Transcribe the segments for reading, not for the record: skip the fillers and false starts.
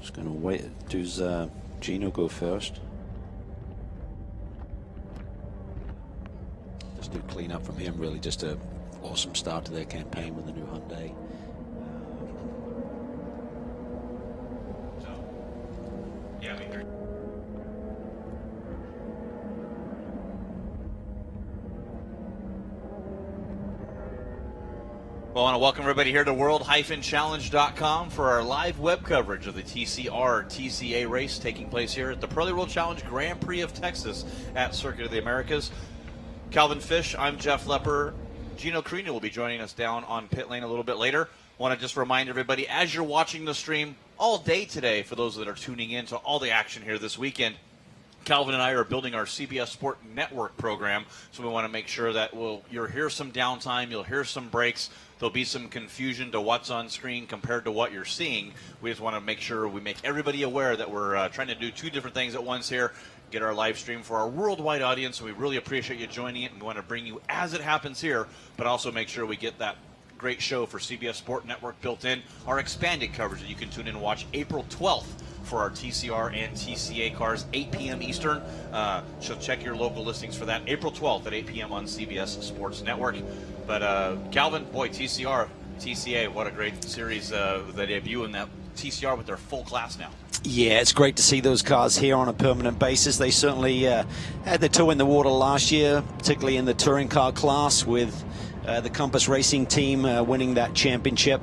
Just going to wait. Does Gino go first? Just do clean up from him, really. Just a awesome start to their campaign with the new Hyundai. Well, I want to welcome everybody here to world-challenge.com for our live web coverage of the TCR TCA race taking place here at the Pirelli World Challenge Grand Prix of Texas at Circuit of the Americas. Calvin Fish, I'm Jeff Lepper. Gino Carino will be joining us down on pit lane a little bit later. Want to just remind everybody, as you're watching the stream all day today, for those that are tuning in to all the action here this weekend, Calvin and I are building our CBS Sport Network program, so we want to make sure that you'll hear some downtime, you'll hear some breaks, there'll be some confusion to what's on screen compared to what you're seeing. We just want to make sure we make everybody aware that we're trying to do two different things at once here, get our live stream for our worldwide audience, and we really appreciate you joining it, and we want to bring you as it happens here, but also make sure we get that great show for CBS Sport Network built in, our expanded coverage that you can tune in and watch April 12th for our TCR and TCA cars, 8 p.m. Eastern. So check your local listings for that. April 12th at 8 p.m. on CBS Sports Network. But Calvin, boy, TCR, TCA, what a great series. They debut in that TCR with their full class now. Yeah, it's great to see those cars here on a permanent basis. They certainly had their toe in the water last year, particularly in the touring car class with the Compass Racing team winning that championship,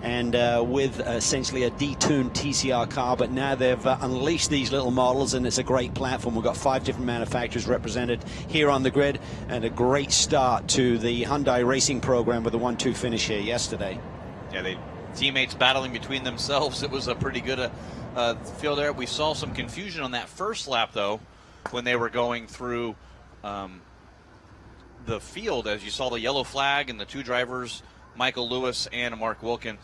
and with essentially a detuned TCR car. But now they've unleashed these little models, and it's a great platform. We've got 5 different manufacturers represented here on the grid, and a great start to the Hyundai racing program with a 1-2 finish here yesterday. Yeah, teammates battling between themselves. It was a pretty good field there. We saw some confusion on that first lap, though, when they were going through the field, as you saw the yellow flag and the two drivers, Michael Lewis and Mark Wilkin.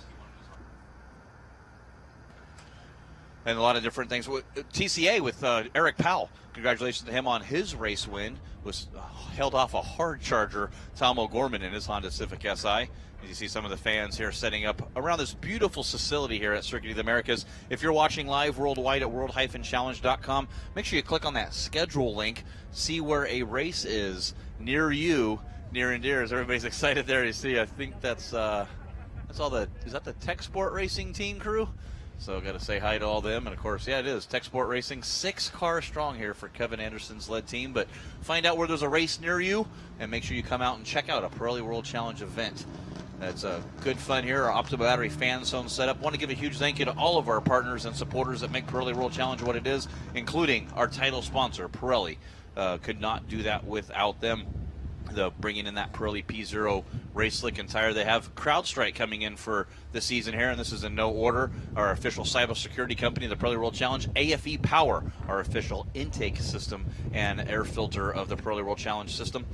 And a lot of different things. TCA with Eric Powell, congratulations to him on his race win. Was held off a hard charger, Tom O'Gorman, in his Honda Civic Si. As you see some of the fans here setting up around this beautiful facility here at Circuit of the Americas. If you're watching live worldwide at world-challenge.com, make sure you click on that schedule link, see where a race is near you, near and dear, as everybody's excited there. You see, I think that's all is that the Tech Sport Racing team crew? So got to say hi to all them. And, of course, yeah, it is Tech Sport Racing. 6 cars strong here for Kevin Anderson's led team. But find out where there's a race near you, and make sure you come out and check out a Pirelli World Challenge event. That's good fun here. Our Optima Battery fan zone setup. Want to give a huge thank you to all of our partners and supporters that make Pirelli World Challenge what it is, including our title sponsor, Pirelli. Could not do that without them. Bringing in that Pirelli P0 race slick and tire. They have CrowdStrike coming in for the season here, and this is in no order. Our official cybersecurity company, the Pirelli World Challenge. AFE Power, our official intake system and air filter of the Pirelli World Challenge system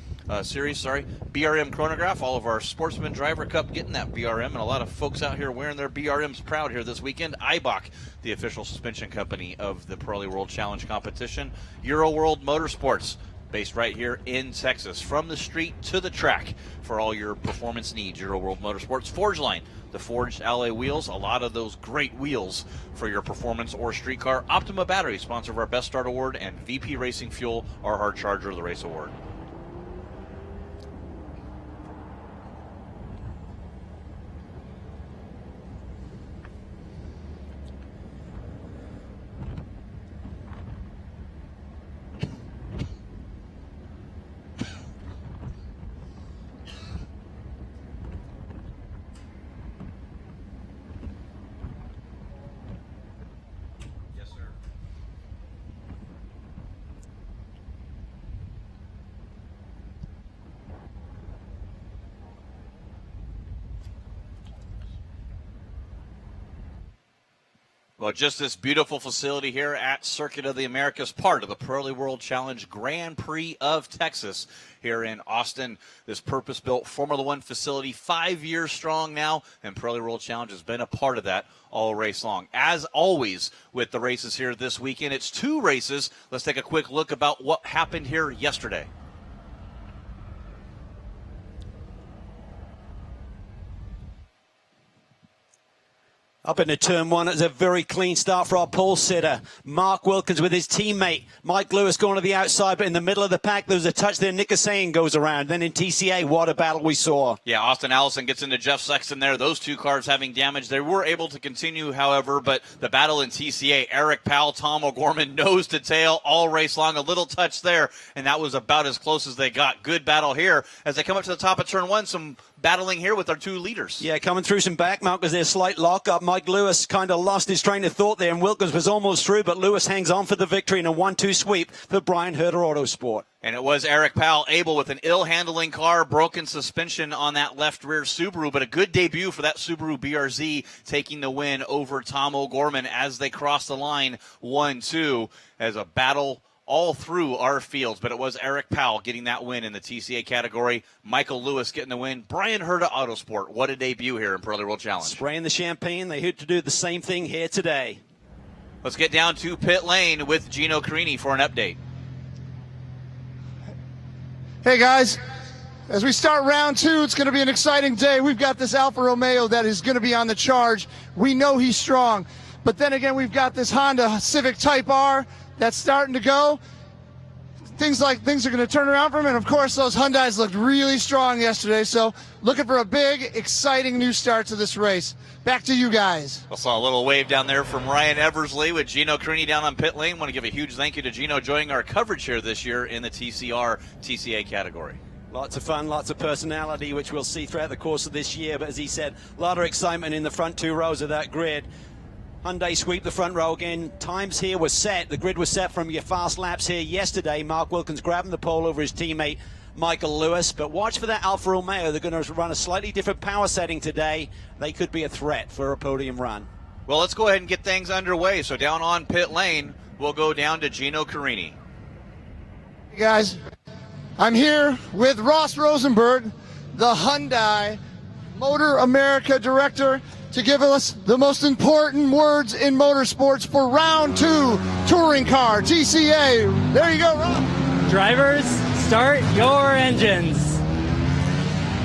series. BRM Chronograph, all of our Sportsman Driver Cup getting that BRM, and a lot of folks out here wearing their BRMs proud here this weekend. Eibach, the official suspension company of the Pirelli World Challenge competition. Euro World Motorsports, based right here in Texas, from the street to the track for all your performance needs. Euro World Motorsports. Forge Line, the forged alloy wheels, a lot of those great wheels for your performance or street car. Optima Battery, sponsor of our Best Start Award, and VP Racing Fuel, our hard charger of the race award. Well, just this beautiful facility here at Circuit of the Americas, part of the Pirelli World Challenge Grand Prix of Texas here in Austin. This purpose-built Formula One facility, 5 years strong now, and Pirelli World Challenge has been a part of that all race long. As always with the races here this weekend, it's 2 races. Let's take a quick look about what happened here yesterday. Up into turn one, it's a very clean start for our pole sitter. Mark Wilkins with his teammate. Mike Lewis going to the outside, but in the middle of the pack, there was a touch there. Nick Hussain goes around. Then in TCA, what a battle we saw. Yeah, Austin Allison gets into Jeff Sexton there. Those two cars having damage. They were able to continue, however, but the battle in TCA, Eric Powell, Tom O'Gorman, nose to tail, all race long. A little touch there, and that was about as close as they got. Good battle here. As they come up to the top of turn one, some battling here with our two leaders. Yeah, coming through some back markers there, slight lock-up. Mike Lewis kind of lost his train of thought there, and Wilkins was almost through, but Lewis hangs on for the victory in a 1-2 sweep for Brian Herter Autosport. And it was Eric Powell able with an ill-handling car, broken suspension on that left rear Subaru, but a good debut for that Subaru BRZ, taking the win over Tom O'Gorman as they cross the line 1-2 as a battle all through our fields, but it was Eric Powell getting that win in the TCA category. Michael Lewis getting the win. Brian Herta Autosport, what a debut here in Pirelli World Challenge. Spraying the champagne. They hope to do the same thing here today. Let's get down to pit lane with Gino Carini for an update. Hey guys, as we start round two, it's going to be an exciting day. We've got this Alfa Romeo that is going to be on the charge. We know he's strong, but then again, we've got this Honda Civic Type R that's starting to go. Things are going to turn around for him, and of course those Hyundais looked really strong yesterday, so looking for a big, exciting new start to this race. Back to you guys. I saw a little wave down there from Ryan Eversley with Gino Carini down on pit lane. Want to give a huge thank you to Gino joining our coverage here this year in the TCR TCA category. Lots of fun, lots of personality, which we'll see throughout the course of this year, but as he said, a lot of excitement in the front two rows of that grid. Hyundai sweep the front row again. Times here were set. The grid was set from your fast laps here yesterday. Mark Wilkins grabbing the pole over his teammate Michael Lewis. But watch for that Alfa Romeo. They're going to run a slightly different power setting today. They could be a threat for a podium run. Well, let's go ahead and get things underway. So down on pit lane, we'll go down to Gino Carini. Hey guys, I'm here with Ross Rosenberg, the Hyundai Motor America director, to give us the most important words in motorsports for round two touring car TCA. There you go, Rob. Drivers, start your engines.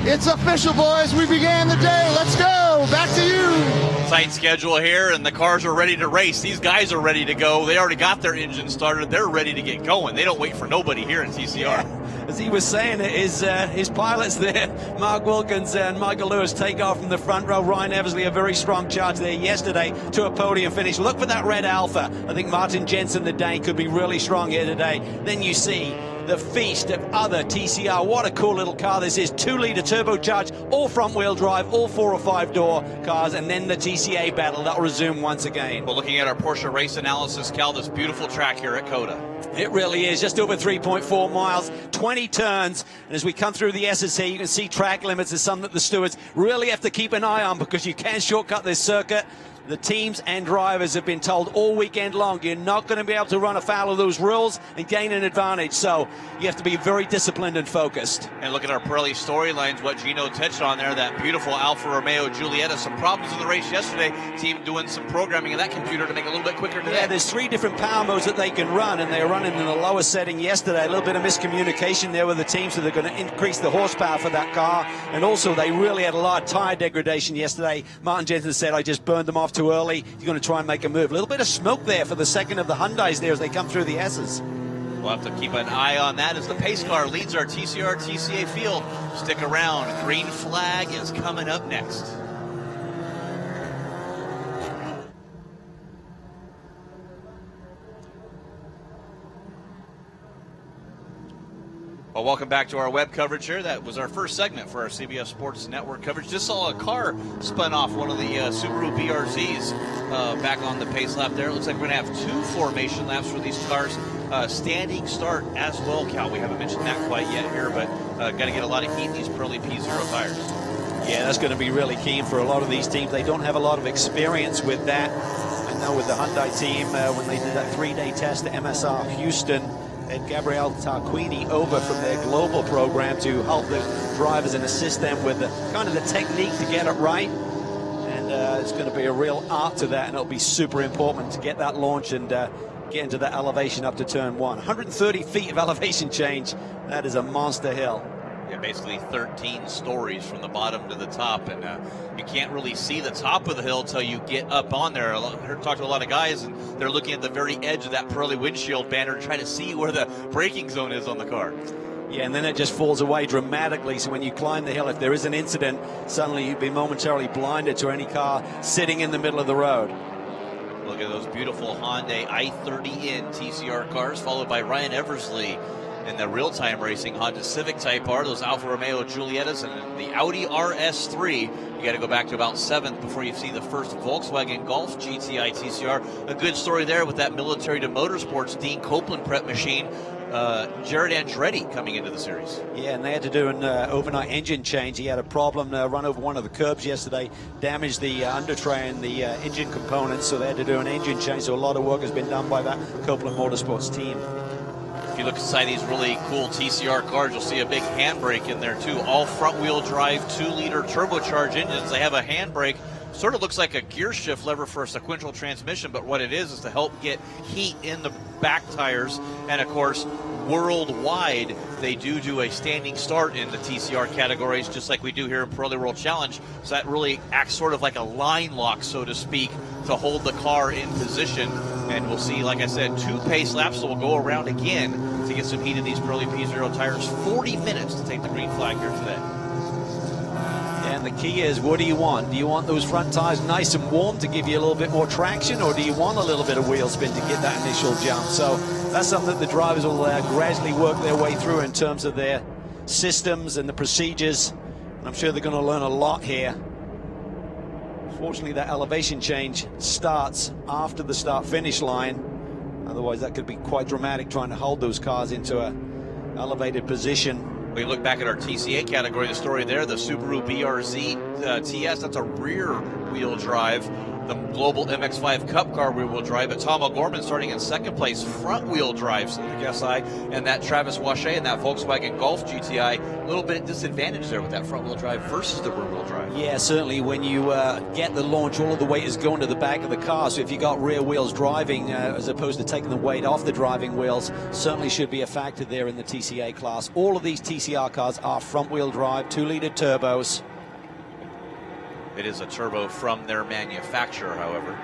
It's official, boys. We began the day. Let's go. Back to you. Tight schedule here, and the cars are ready to race. These guys are ready to go. They already got their engine started. They're ready to get going. They don't wait for nobody here in TCR. Yeah. As he was saying, his pilots there, Mark Wilkins and Michael Lewis, take off from the front row. Ryan Eversley, a very strong charge there yesterday to a podium finish. Look for that red Alfa. I think Martin Jensen, the Dane, could be really strong here today. Then you see the feast of other TCR. What a cool little car this is. 2-liter turbocharged, all front-wheel drive, all 4 or 5-door cars, and then the TCA battle. That'll resume once again. Well, looking at our Porsche race analysis, Cal, this beautiful track here at COTA. It really is. Just over 3.4 miles, 20 turns. And as we come through the S's here, you can see track limits is something that the stewards really have to keep an eye on, because you can shortcut this circuit. The teams and drivers have been told all weekend long, you're not going to be able to run afoul of those rules and gain an advantage. So you have to be very disciplined and focused. And look at our Pirelli storylines, what Gino touched on there, that beautiful Alfa Romeo Giulietta. Some problems in the race yesterday. Team doing some programming in that computer to make it a little bit quicker today. Yeah, there's 3 different power modes that they can run, and they're running in the lower setting yesterday. A little bit of miscommunication there with the team, so they're going to increase the horsepower for that car. And also, they really had a lot of tire degradation yesterday. Martin Jensen said, I just burned them off too early. You're going to try and make a move. A little bit of smoke there for the second of the Hyundais there as they come through the S's. We'll have to keep an eye on that as the pace car leads our TCR TCA field. Stick around. Green flag is coming up next. Well, welcome back to our web coverage here. That was our first segment for our CBS Sports Network coverage. Just saw a car spun off one of the Subaru BRZs back on the pace lap there. It looks like we're going to have 2 formation laps for these cars. Standing start as well, Cal. We haven't mentioned that quite yet here, but got to get a lot of heat in these Pirelli P0 tires. Yeah, that's going to be really keen for a lot of these teams. They don't have a lot of experience with that. I know with the Hyundai team, when they did that 3-day test at MSR Houston, and Gabriel Tarquini over from their global program to help the drivers and assist them with the kind of the technique to get it right. And it's going to be a real art to that, and it'll be super important to get that launch and get into that elevation up to turn 1. 130 feet of elevation change. That is a monster hill. Yeah, basically 13 stories from the bottom to the top, and you can't really see the top of the hill until you get up on there. I talked to a lot of guys, and they're looking at the very edge of that Pirelli windshield banner trying to see where the braking zone is on the car. Yeah, and then it just falls away dramatically. So when you climb the hill, if there is an incident, suddenly you'd be momentarily blinded to any car sitting in the middle of the road. Look at those beautiful Hyundai i30N TCR cars, followed by Ryan Eversley in the real-time racing Honda Civic Type R, those Alfa Romeo Giuliettas, and the Audi RS3. You got to go back to about 7th before you see the first Volkswagen Golf GTI TCR. A good story there with that military to motorsports Dean Copeland prep machine. Jared Andretti coming into the series. Yeah, and they had to do an overnight engine change. He had a problem, run over one of the curbs yesterday, damaged the under tray and the engine components, so they had to do an engine change. So a lot of work has been done by that Copeland Motorsports team. If you look inside these really cool TCR cars, you'll see a big handbrake in there too. All front-wheel drive 2-liter turbocharged engines. They have a handbrake. Sort of looks like a gear shift lever for a sequential transmission, but what it is to help get heat in the back tires. And of course, worldwide, they do a standing start in the TCR categories, just like we do here in Pirelli World Challenge. So that really acts sort of like a line lock, so to speak, to hold the car in position. And we'll see, like I said, 2 pace laps, so we'll go around again to get some heat in these Pirelli P0 tires. 40 minutes to take the green flag here today. And the key is, what do you want? Do you want those front tires nice and warm to give you a little bit more traction, or do you want a little bit of wheel spin to get that initial jump? So that's something that the drivers will gradually work their way through in terms of their systems and the procedures. And I'm sure they're going to learn a lot here. Fortunately, that elevation change starts after the start-finish line. Otherwise, that could be quite dramatic, trying to hold those cars into an elevated position. We look back at our TCA category, the story there, the Subaru BRZ TS, that's a rear-wheel drive. The Global MX-5 Cup car rear-wheel drive, but Tom O'Gorman starting in 2nd place, front-wheel drive Civic SI, and that Travis Wache and that Volkswagen Golf GTI, a little bit disadvantage there with that front-wheel drive versus the rear-wheel drive. Yeah, certainly when you get the launch, all of the weight is going to the back of the car, so if you got rear wheels driving as opposed to taking the weight off the driving wheels, certainly should be a factor there in the TCA class. All of these TCR cars are front-wheel drive, 2-liter turbos. It is a turbo from their manufacturer, however.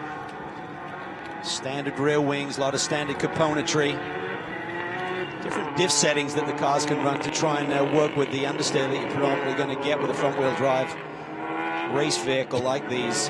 Standard rear wings, a lot of standard componentry. Different diff settings that the cars can run to try and work with the understeer that you're predominantly going to get with a front-wheel drive race vehicle like these.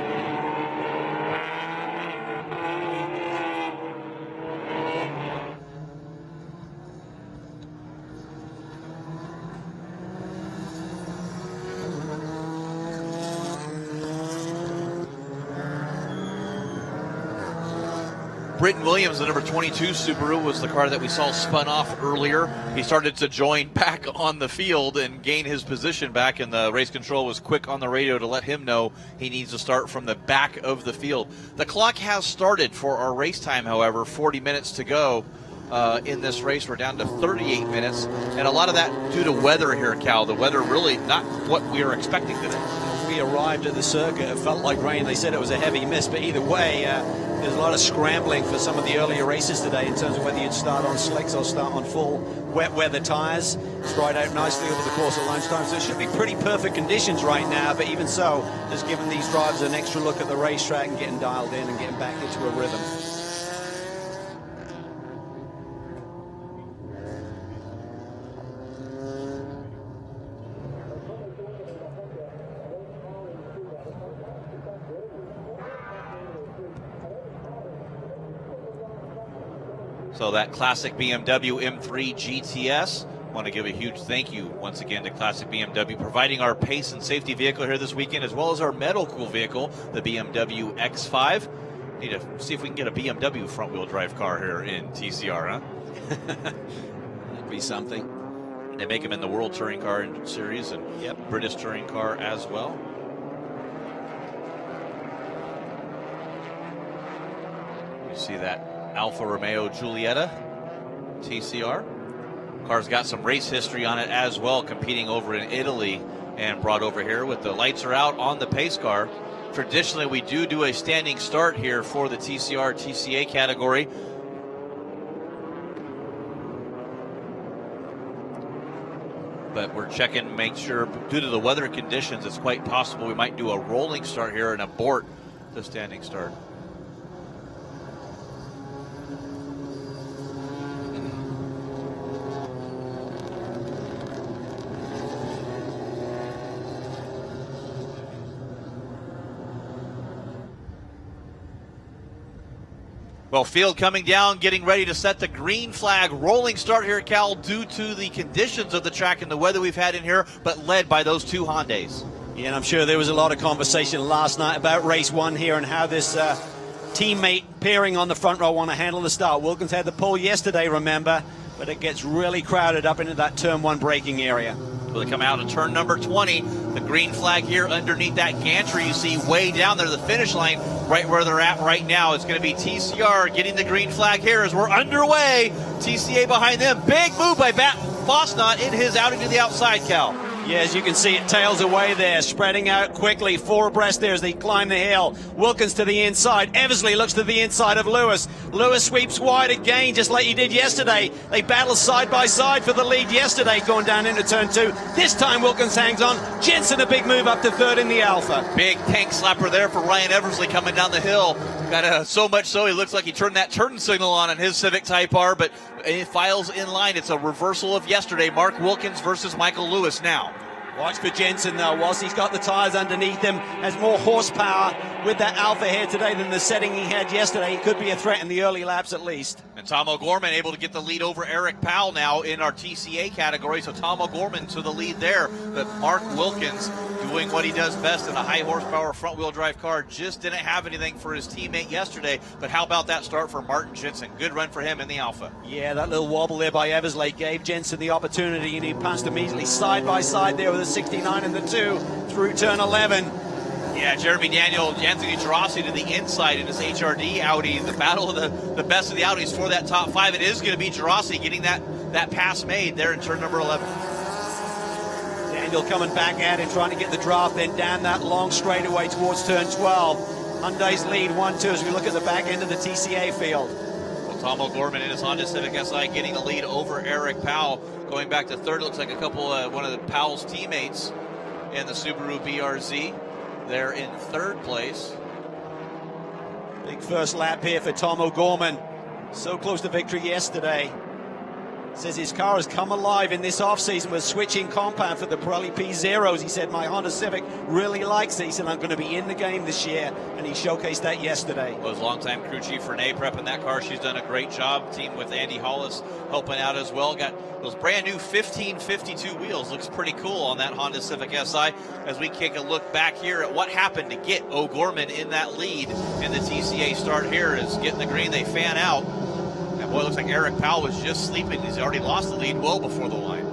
Britton Williams, the number 22 Subaru, was the car that we saw spun off earlier. He started to join back on the field and gain his position back, and the race control was quick on the radio to let him know he needs to start from the back of the field. The clock has started for our race time, however, 40 minutes to go. In this race, we're down to 38 minutes, and a lot of that due to weather here, Cal. The weather really not what we were expecting today. We arrived at the circuit, it felt like rain. They said it was a heavy mist, but either way, there's a lot of scrambling for some of the earlier races today in terms of whether you'd start on slicks or start on full wet weather tires. It's dried out nicely over the course of lunchtime, so it should be pretty perfect conditions right now, but even so, just giving these drivers an extra look at the racetrack and getting dialed in and getting back into a rhythm. So that classic BMW M3 GTS. Want to give a huge thank you once again to Classic BMW, providing our pace and safety vehicle here this weekend, as well as our metal cool vehicle, the BMW X5. Need to see if we can get a BMW front-wheel drive car here in TCR, huh? That'd be something. They make them in the World Touring Car Series and British Touring Car as well. You see that Alfa Romeo Giulietta TCR. Car's got some race history on it as well, competing over in Italy and brought over here with the lights are out on the pace car. Traditionally, we do a standing start here for the TCR TCA category. but we're checking, make sure, due to the weather conditions, it's quite possible we might do a rolling start here and abort the standing start. Well, field coming down, getting ready to set the green flag. Rolling start here at Cal due to the conditions of the track and the weather we've had in here, but led by those two Hondas. Yeah, and I'm sure there was a lot of conversation last night about race one here and how this teammate pairing on the front row want to handle the start. Wilkins had the pole yesterday, remember, but it gets really crowded up into that turn one braking area. Will they come out of turn number 20? The green flag here underneath that gantry you see way down there, the finish line, right where they're at right now. It's going to be TCR getting the green flag here as we're underway. TCA behind them. Big move by Fosnot in his outing to the outside, Cal. Yeah, as you can see, it tails away there, spreading out quickly, four abreast there as they climb the hill. Wilkins to the inside. Eversley looks to the inside of Lewis. Lewis sweeps wide again, just like he did yesterday. They battle side by side for the lead yesterday, going down into turn two. This time, Wilkins hangs on. Jensen, a big move up to third in the Alpha. Big tank slapper there for Ryan Eversley coming down the hill. Got so much so he looks like he turned that turn signal on his Civic Type R, but it files in line. It's a reversal of yesterday. Mark Wilkins versus Michael Lewis now. Watch for Jensen, though. Whilst he's got the tyres underneath him, has more horsepower with that Alpha here today than the setting he had yesterday. He could be a threat in the early laps at least. And Tom O'Gorman able to get the lead over Eric Powell now in our TCA category. So Tom O'Gorman to the lead there. But Mark Wilkins doing what he does best in a high horsepower front wheel drive car. Just didn't have anything for his teammate yesterday. But how about that start for Martin Jensen? Good run for him in the Alpha. Yeah, that little wobble there by Eversley gave Jensen the opportunity, and he passed him easily side by side there with a 69 and the 2 through turn 11. Yeah, Jeremy Daniel, Anthony Gerasi to the inside in his HRD Audi. The battle of the best of the Audis for that top five. It is going to be Gerasi getting that pass made there in turn number 11. Daniel coming back at him, trying to get the draft, then down that long straightaway towards turn 12. Hyundai's lead 1-2 as we look at the back end of the TCA field. Well, Tom O'Gorman in his Honda Civic Si getting the lead over Eric Powell. Going back to third, looks like one of the Powell's teammates in the Subaru BRZ. They're in third place. Big first lap here for Tom O'Gorman. So close to victory yesterday. Says his car has come alive in this offseason with switching compound for the Pirelli P0s. He said, my Honda Civic really likes it. He said, I'm going to be in the game this year. And he showcased that yesterday. Well, his longtime crew chief Renee prepping that car. She's done a great job. Team with Andy Hollis helping out as well. Got those brand new 1552 wheels. Looks pretty cool on that Honda Civic Si. As we take a look back here at what happened to get O'Gorman in that lead in the TCA start here is getting the green. They fan out. And boy, it looks like Eric Powell was just sleeping. He's already lost the lead well before the line.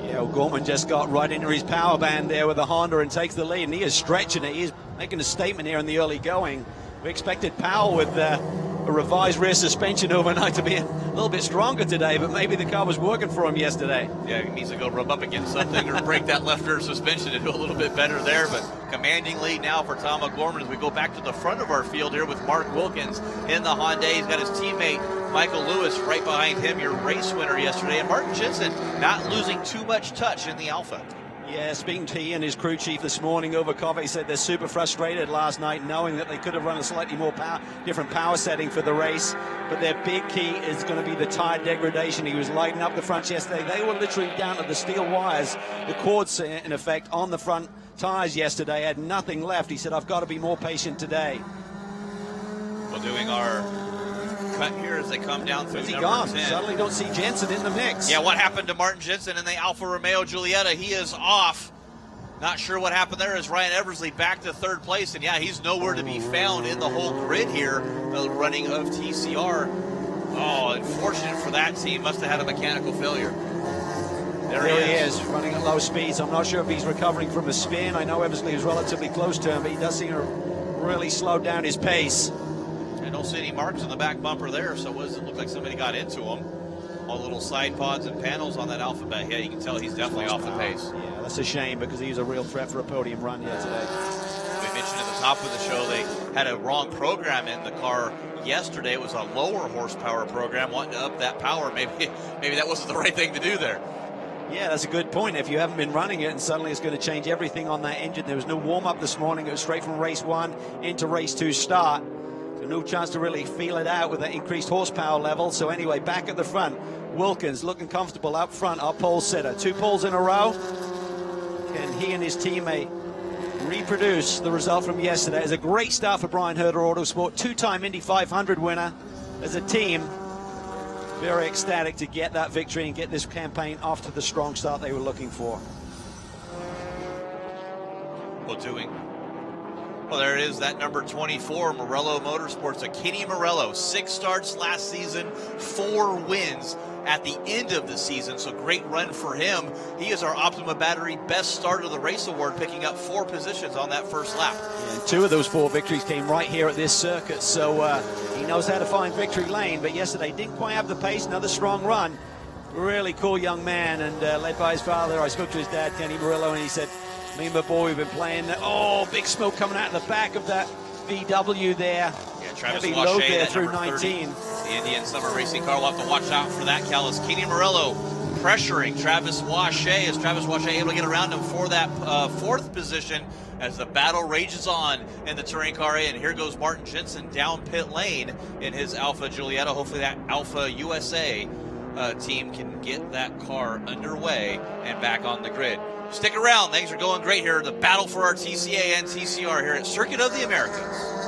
Yeah, O'Gorman just got right into his power band there with the Honda and takes the lead. And he is stretching it. He is making a statement here in the early going. We expected Powell with a revised rear suspension overnight to be a little bit stronger today, but maybe the car was working for him yesterday. Yeah, he needs to go rub up against something or break that left rear suspension to do a little bit better there. But commanding lead now for Tom O'Gorman as we go back to the front of our field here with Mark Wilkins in the Honda. He's got his teammate Michael Lewis right behind him, your race winner yesterday. And Martin Jensen not losing too much touch in the Alpha. Yeah, speaking to he and his crew chief this morning over coffee, he said they're super frustrated last night knowing that they could have run a slightly more different power setting for the race. But their big key is going to be the tire degradation. He was lighting up the fronts yesterday. They were literally down to the steel wires, the cords in effect on the front tires yesterday, had nothing left. He said, I've got to be more patient today. Well, doing our cut here as they come down through number gone? 10. Suddenly don't see Jensen in the mix. Yeah, what happened to Martin Jensen in the Alfa Romeo Giulietta? He is off. Not sure what happened there as Ryan Eversley back to third place. And yeah, he's nowhere to be found in the whole grid here, the running of TCR. Oh, unfortunate for that team. Must have had a mechanical failure. There he is, running at low speeds. I'm not sure if he's recovering from a spin. I know Eversley was relatively close to him, but he does seem to really slow down his pace. I don't see any marks on the back bumper there, so it doesn't look like somebody got into him. All little side pods and panels on that Alphabet. Yeah, you can tell he's definitely off the pace. Yeah, that's a shame because he was a real threat for a podium run here today. We mentioned at the top of the show they had a wrong program in the car yesterday. It was a lower horsepower program, wanting to up that power. Maybe that wasn't the right thing to do there. Yeah, that's a good point. If you haven't been running it and suddenly it's going to change everything on that engine. There was no warm-up this morning. It was straight from race 1 into race 2 start. So no chance to really feel it out with that increased horsepower level. So anyway, back at the front, Wilkins looking comfortable up front, our pole sitter. 2 poles in a row. Can he and his teammate reproduce the result from yesterday? It's a great start for Brian Herder Autosport, 2-time Indy 500 winner. As a team, very ecstatic to get that victory and get this campaign off to the strong start they were looking for. Well, there it is, that number 24, Morello Motorsports, a Kenny Morello, 6 starts last season, 4 wins at the end of the season, so great run for him. He is our Optima Battery Best Start of the Race Award, picking up 4 positions on that first lap. And 2 of those 4 victories came right here at this circuit, so he knows how to find victory lane, but yesterday didn't quite have the pace. Another strong run. Really cool young man, and led by his father. I spoke to his dad, Kenny Morello, and he said, me and my boy, we've been playing. Oh, big smoke coming out of the back of that VW there. Yeah, Travis Heavy Washe, load there that through number 19. 30, the Indian Summer Racing car. We'll have to watch out for that, Callis. Kenny Morello pressuring Travis Washe, as Travis Washe able to get around him for that 4th position as the battle rages on in the Touring Car A. And here goes Martin Jensen down pit lane in his Alfa Giulietta. Hopefully that Alfa USA team can get that car underway and back on the grid. Stick around. Things are going great here. The battle for our TCA and TCR here at Circuit of the Americas.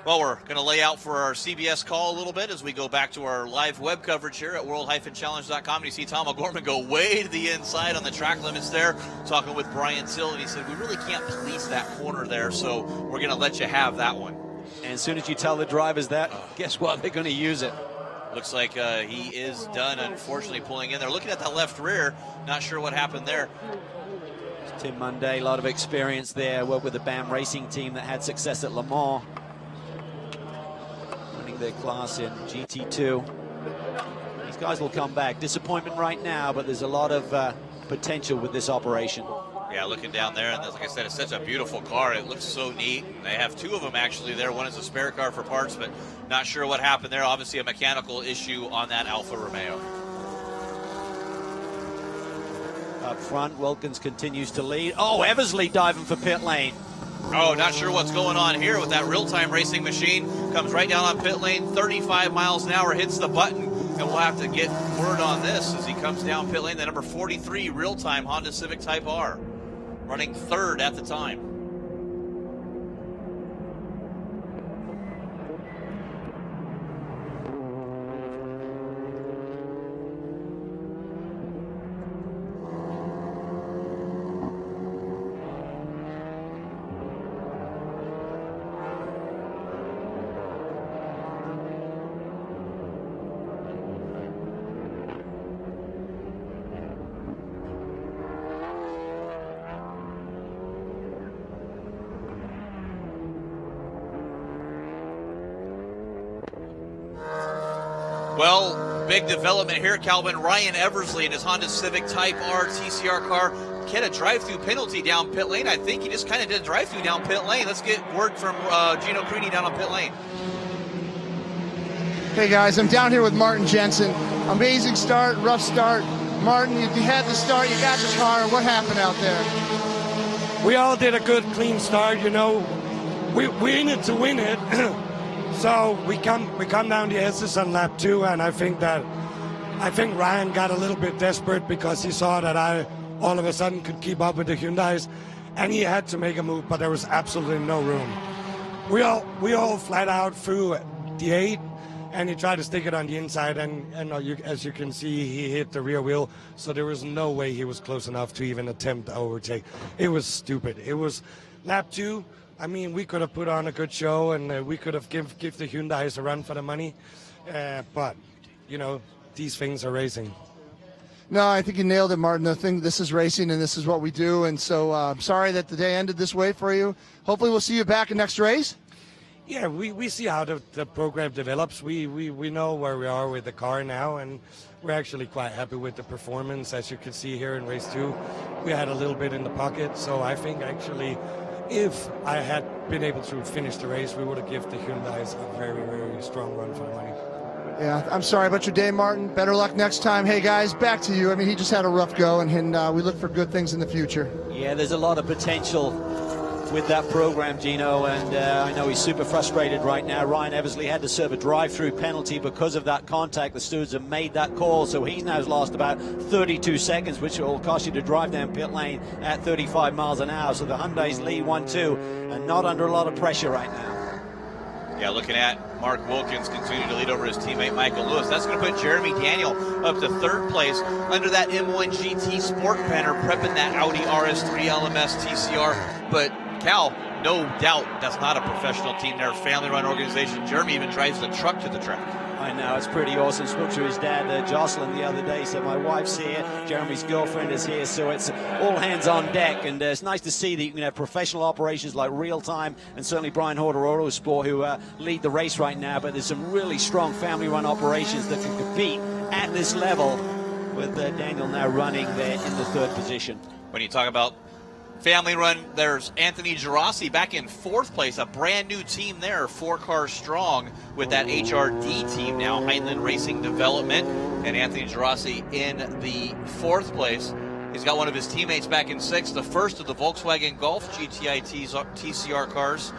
Well, we're going to lay out for our CBS call a little bit as we go back to our live web coverage here at world-challenge.com. And you see Tom O'Gorman go way to the inside on the track limits there, talking with Brian Till, and he said, we really can't police that corner there, so we're going to let you have that one. And as soon as you tell the drivers that, guess what? They're going to use it. Looks like he is done, unfortunately, pulling in there. Looking at that left rear, not sure what happened there. Tim Munday, a lot of experience there. Worked with the BAM racing team that had success at Le Mans. Their class in GT2. These guys will come back. Disappointment right now, but there's a lot of potential with this operation. Yeah, looking down there, and like I said, it's such a beautiful car. It looks so neat. They have 2 of them actually there. One is a spare car for parts, but not sure what happened there. Obviously a mechanical issue on that Alfa Romeo. Up front, Wilkins continues to lead. Oh, Eversley diving for pit lane. Oh, not sure what's going on here with that real-time racing machine. Comes right down on pit lane, 35 miles an hour, hits the button, and we'll have to get word on this as he comes down pit lane. The number 43 real-time Honda Civic Type R, running 3rd at the time. Well, big development here, Calvin. Ryan Eversley in his Honda Civic Type R TCR car get a drive-through penalty down pit lane. I think he just kind of did a drive-through down pit lane. Let's get word from Gino Creedy down on pit lane. Hey guys, I'm down here with Martin Jensen. Amazing start, rough start. Martin, you had the start, you got the car. What happened out there? We all did a good, clean start, you know. We in it to win it. So we come down the S's on lap 2, and I think Ryan got a little bit desperate because he saw that I all of a sudden could keep up with the Hyundais, and he had to make a move, but there was absolutely no room. We all flat out through the 8, and he tried to stick it on the inside, and as you can see, he hit the rear wheel, so there was no way he was close enough to even attempt to overtake. It was stupid. It was lap 2. I mean, we could have put on a good show, and we could have give the Hyundais a run for the money, but, you know, these things are racing. No, I think you nailed it, Martin. This is racing, and this is what we do, and so I'm sorry that the day ended this way for you. Hopefully we'll see you back in next race. yeah, we see how the program develops. We know where we are with the car now, and we're actually quite happy with the performance. As you can see here in race 2, we had a little bit in the pocket. So I think actually, if I had been able to finish the race, we would have given the Hyundais a very, very strong run for the money. Yeah, I'm sorry about your day, Martin. Better luck next time. Hey, guys, back to you. I mean, he just had a rough go, and we look for good things in the future. Yeah, there's a lot of potential with that program, Gino, and I know he's super frustrated right now. Ryan Eversley had to serve a drive-through penalty because of that contact. The stewards have made that call, so he's now lost about 32 seconds, which will cost you to drive down pit lane at 35 miles an hour. So the Hyundais lead 1-2 and not under a lot of pressure right now. Yeah, looking at Mark Wilkins continue to lead over his teammate Michael Lewis. That's going to put Jeremy Daniel up to 3rd place under that M1 GT Sport banner, prepping that Audi RS3 LMS TCR. But Cal, no doubt that's not a professional team. They're a family-run organization. Jeremy even drives the truck to the track. I know, it's pretty awesome. Spoke to his dad, Jocelyn, the other day. He said, my wife's here, Jeremy's girlfriend is here, so it's all hands on deck. And it's nice to see that you can have professional operations like Real Time and certainly Brian Horder Autosport, who lead the race right now. But there's some really strong family-run operations that can compete at this level, with Daniel now running there in the 3rd position. When you talk about family run, there's Anthony Girassi back in 4th place, a brand new team there, 4 cars strong with that HRD team now, Heinlein Racing Development, and Anthony Girassi in the 4th place. He's got one of his teammates back in 6th, the first of the Volkswagen Golf GTI TCR cars.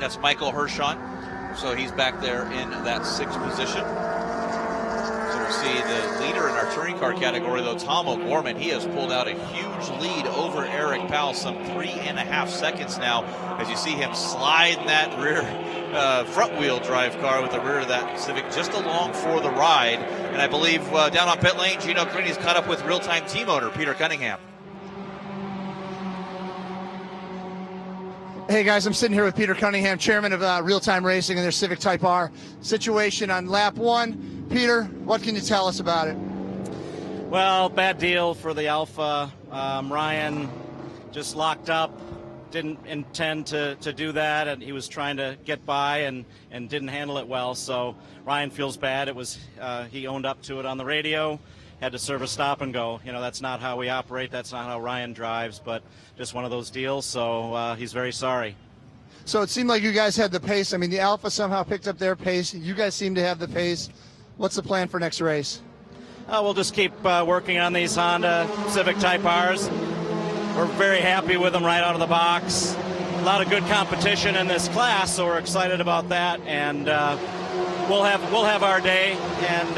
That's Michael Hirschon, so he's back there in that 6th position. See the leader in our touring car category, though, Tom O'Gorman. He has pulled out a huge lead over Eric Powell, some 3.5 seconds now, as you see him slide that rear front wheel drive car with the rear of that Civic just along for the ride. And I believe down on pit lane, Gino Carini's caught up with real-time team owner Peter Cunningham. Hey guys, I'm sitting here with Peter Cunningham, chairman of Real Time Racing and their Civic Type R. Situation on lap 1. Peter, what can you tell us about it? Well, bad deal for the Alpha. Ryan just locked up, didn't intend to do that, and he was trying to get by and didn't handle it well. So Ryan feels bad. It was he owned up to it on the radio. Had to serve a stop and go. You know, that's not how we operate. That's not how Ryan drives, but just one of those deals. So he's very sorry. So it seemed like you guys had the pace. I mean, the Alpha somehow picked up their pace. You guys seem to have the pace. What's the plan for next race? We'll just keep working on these Honda Civic Type Rs. We're very happy with them right out of the box. A lot of good competition in this class, so we're excited about that. And we'll have our day, and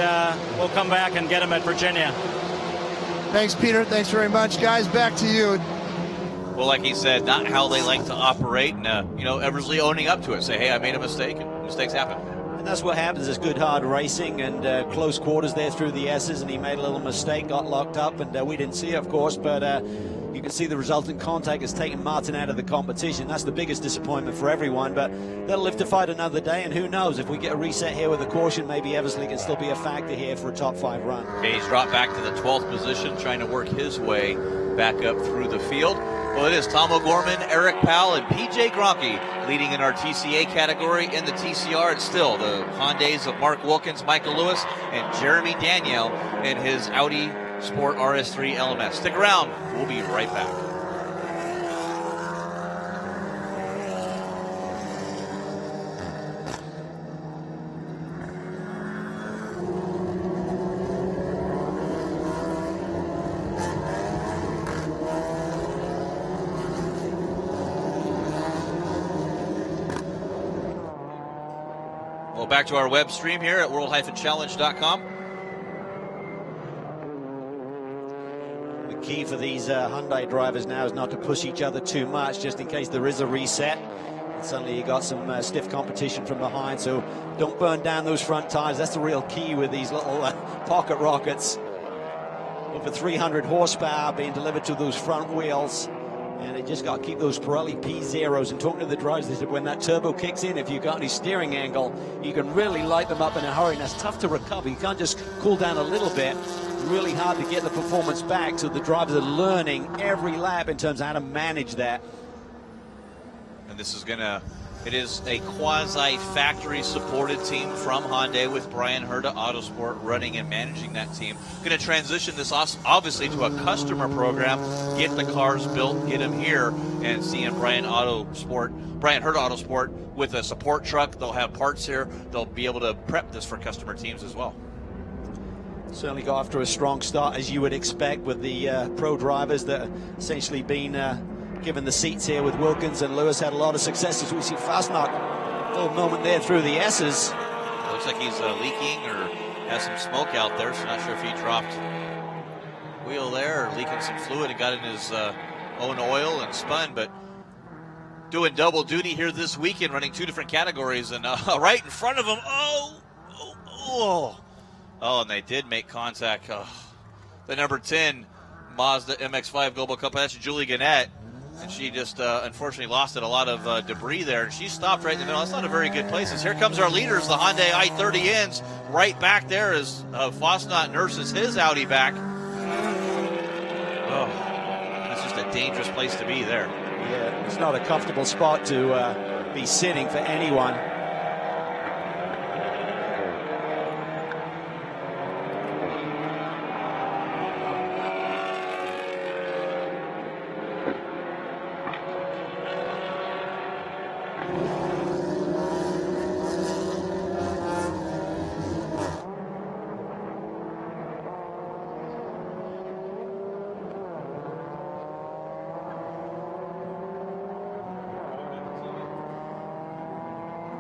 we'll come back and get them at Virginia. Thanks, Peter. Thanks very much, guys. Back to you. Well, like he said, not how they like to operate, and you know, Eversley owning up to it. Say, hey, I made a mistake, and mistakes happen. And that's what happens. It's good hard racing and close quarters there through the S's, and he made a little mistake, got locked up, and we didn't see it, of course, but you can see the resultant contact has taken Martin out of the competition. That's the biggest disappointment for everyone, but they'll live to fight another day, and who knows, if we get a reset here with a caution, maybe Eversley can still be a factor here for a top 5 run. Okay, he's dropped back to the 12th position, trying to work his way back up through the field. Well, it is Tom O'Gorman, Eric Powell, and PJ Gronke leading in our TCA category. In the TCR, it's still the Hondas of Mark Wilkins, Michael Lewis, and Jeremy Daniel in his Audi Sport RS3 LMS. Stick around. We'll be right back. Well, back to our web stream here at world-challenge.com. The key for these Hyundai drivers now is not to push each other too much, just in case there is a reset. And suddenly you got some stiff competition from behind, so don't burn down those front tires. That's the real key with these little pocket rockets. Over 300 horsepower being delivered to those front wheels. And they just got to keep those Pirelli P0s. And talking to the drivers, they said when that turbo kicks in, if you've got any steering angle, you can really light them up in a hurry. And that's tough to recover. You can't just cool down a little bit. Really hard to get the performance back. So the drivers are learning every lap in terms of how to manage that. And this is going to It is a quasi-factory supported team from Hyundai with Brian Herta Autosport running and managing that team. Going to transition this obviously to a customer program, get the cars built, get them here, and seeing Brian Herta Autosport with a support truck. They'll have parts here. They'll be able to prep this for customer teams as well. Certainly got off to a strong start, as you would expect, with the pro drivers that essentially been given the seats here with Wilkins and Lewis. Had a lot of successes. We see Fastnach, a little moment there through the S's. Looks like he's leaking or has some smoke out there, so not sure if he dropped wheel there or leaking some fluid and got in his own oil and spun, but doing double duty here this weekend, running 2 different categories, and right in front of him, and they did make contact. The number 10 Mazda MX-5 Global Cup, that's Julie Gannett, and she just unfortunately lost it. A lot of debris there, and she stopped right in the middle. That's not a very good place. Here comes our leaders, the Hyundai i30Ns, right back there as Fosnot nurses his Audi back. Oh, that's just a dangerous place to be there. Yeah, it's not a comfortable spot to be sitting for anyone.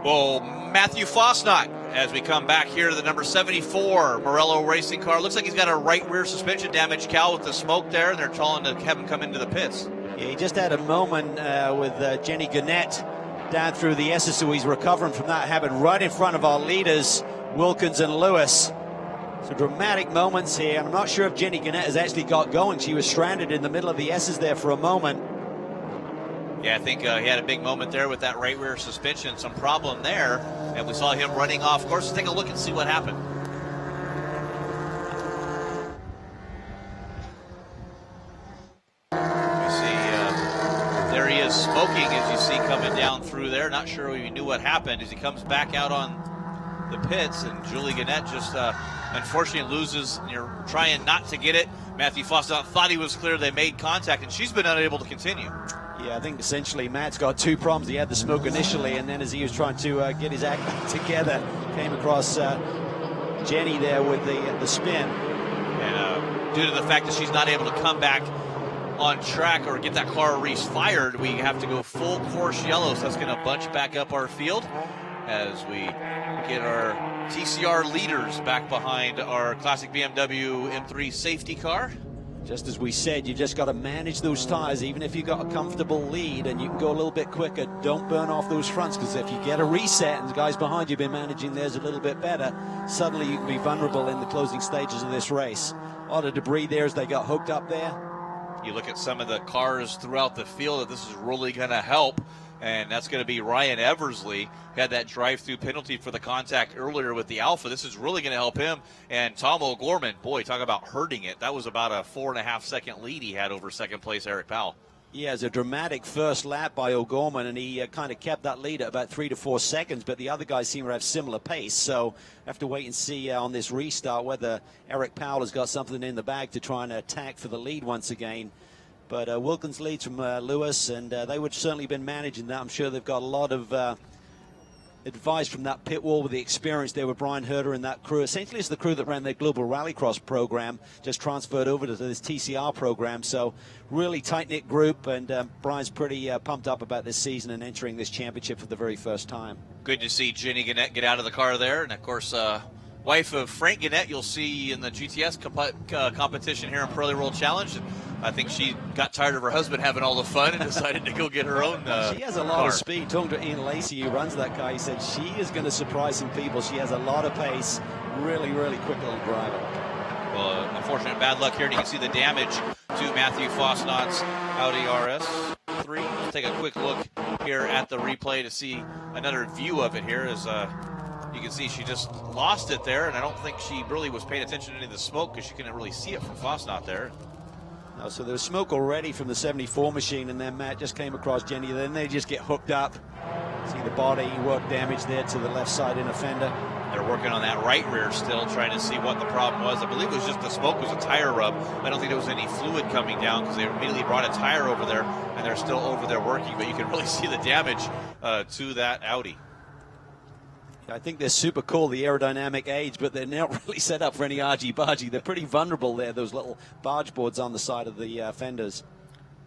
Well, Matthew Fosnot, as we come back here to the number 74 Morello racing car. Looks like he's got a right rear suspension damage, Cal, with the smoke there, and they're calling to have him come into the pits. Yeah, he just had a moment with Jenny Gannett down through the S's, so he's recovering from that habit right in front of our leaders, Wilkins and Lewis. So dramatic moments here, and I'm not sure if Jenny Gannett has actually got going. She was stranded in the middle of the S's there for a moment. Yeah, I think he had a big moment there with that right rear suspension, some problem there, and we saw him running off course. Let's take a look and see what happened. You see, there he is smoking, as you see coming down through there. Not sure we knew what happened as he comes back out on the pits, and Julie Gannett just unfortunately loses. You're trying not to get it. Matthew Fosnot thought he was clear. They made contact, and she's been unable to continue. Yeah, I think essentially Matt's got 2 problems. He had the smoke initially, and then as he was trying to get his act back together, came across Jenny there with the spin. And due to the fact that she's not able to come back on track or get that car race-fired, we have to go full course yellow, so that's going to bunch back up our field as we get our TCR leaders back behind our classic BMW M3 safety car. Just as we said, you just got to manage those tires. Even if you've got a comfortable lead and you can go a little bit quicker, don't burn off those fronts, because if you get a reset and the guys behind you have been managing theirs a little bit better, suddenly you can be vulnerable in the closing stages of this race. A lot of debris there as they got hooked up there. You look at some of the cars throughout the field, that this is really going to help, and that's going to be Ryan Eversley. Had that drive-through penalty for the contact earlier with the Alpha. This is really going to help him. And Tom O'Gorman, boy, talk about hurting it. That was about a 4.5-second lead he had over second place Eric Powell. Yeah, it's a dramatic first lap by O'Gorman, and he kind of kept that lead at about 3 to 4 seconds, but the other guys seem to have similar pace. So have to wait and see on this restart whether Eric Powell has got something in the bag to try and attack for the lead once again. But Wilkins leads from Lewis, and they would certainly been managing that. I'm sure they've got a lot of advice from that pit wall with the experience there with Brian Herta and that crew. Essentially, it's the crew that ran their Global Rallycross program, just transferred over to this TCR program. So really tight-knit group, and Brian's pretty pumped up about this season and entering this championship for the very first time. Good to see Jenny Gannett get out of the car there, and of course, wife of Frank Gannett, you'll see in the GTS competition here in Pirelli World Challenge. I think she got tired of her husband having all the fun and decided to go get her own She has a lot of speed. Talking to Ian Lacey, who runs that car, he said she is going to surprise some people. She has a lot of pace. Really, really quick little driver. Well, unfortunate bad luck here. And you can see the damage to Matthew Fosnot's Audi RS3. Let's take a quick look here at the replay to see another view of it here. As you can see, she just lost it there, and I don't think she really was paying attention to any of the smoke because she couldn't really see it from Fosnot there. Oh, so there was smoke already from the 74 machine, and then Matt just came across Jenny. Then they just get hooked up. See the body work damage there to the left side inner fender. They're working on that right rear still, trying to see what the problem was. I believe it was just the smoke was a tire rub. I don't think there was any fluid coming down because they immediately brought a tire over there, and they're still over there working. But you can really see the damage to that Audi. I think they're super cool, the aerodynamic age, but they're not really set up for any argy-bargy. They're pretty vulnerable there, those little barge boards on the side of the fenders.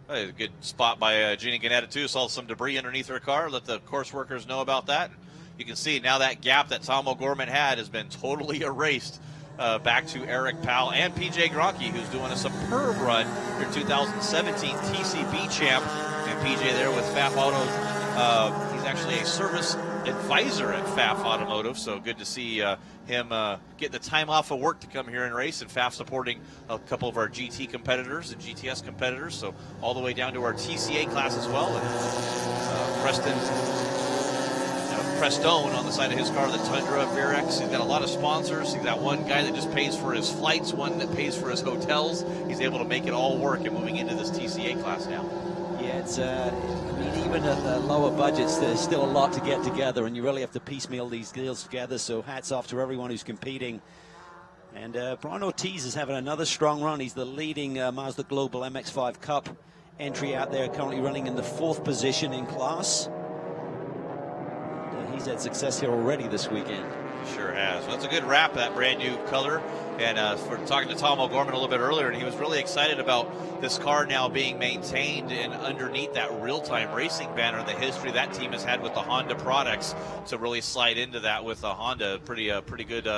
A good spot by Jeannie Gannetta, too. Saw some debris underneath her car. Let the course workers know about that. You can see now that gap that Tom O'Gorman had has been totally erased back to Eric Powell and PJ Gronke, who's doing a superb run your 2017 TCB champ. And PJ there with FAF Auto. He's actually a service advisor at FAF Automotive, so good to see him get the time off of work to come here and race, and FAF supporting a couple of our GT competitors and GTS competitors, so all the way down to our TCA class as well. And Prestone on the side of his car, the Tundra, Virex. He's got a lot of sponsors. He's got one guy that just pays for his flights, one that pays for his hotels. He's able to make it all work and moving into this TCA class now. Yeah, it's, I mean, even at the lower budgets, there's still a lot to get together, and you really have to piecemeal these deals together, so hats off to everyone who's competing. And Brian Ortiz is having another strong run. He's the leading Mazda Global MX-5 Cup entry out there, currently running in the 4th position in class. He's had success here already this weekend. Sure has. Well, that's a good wrap, that brand new color. And for talking to Tom O'Gorman a little bit earlier, and he was really excited about this car now being maintained and underneath that real-time racing banner, the history that team has had with the Honda products, to really slide into that with a Honda. Pretty good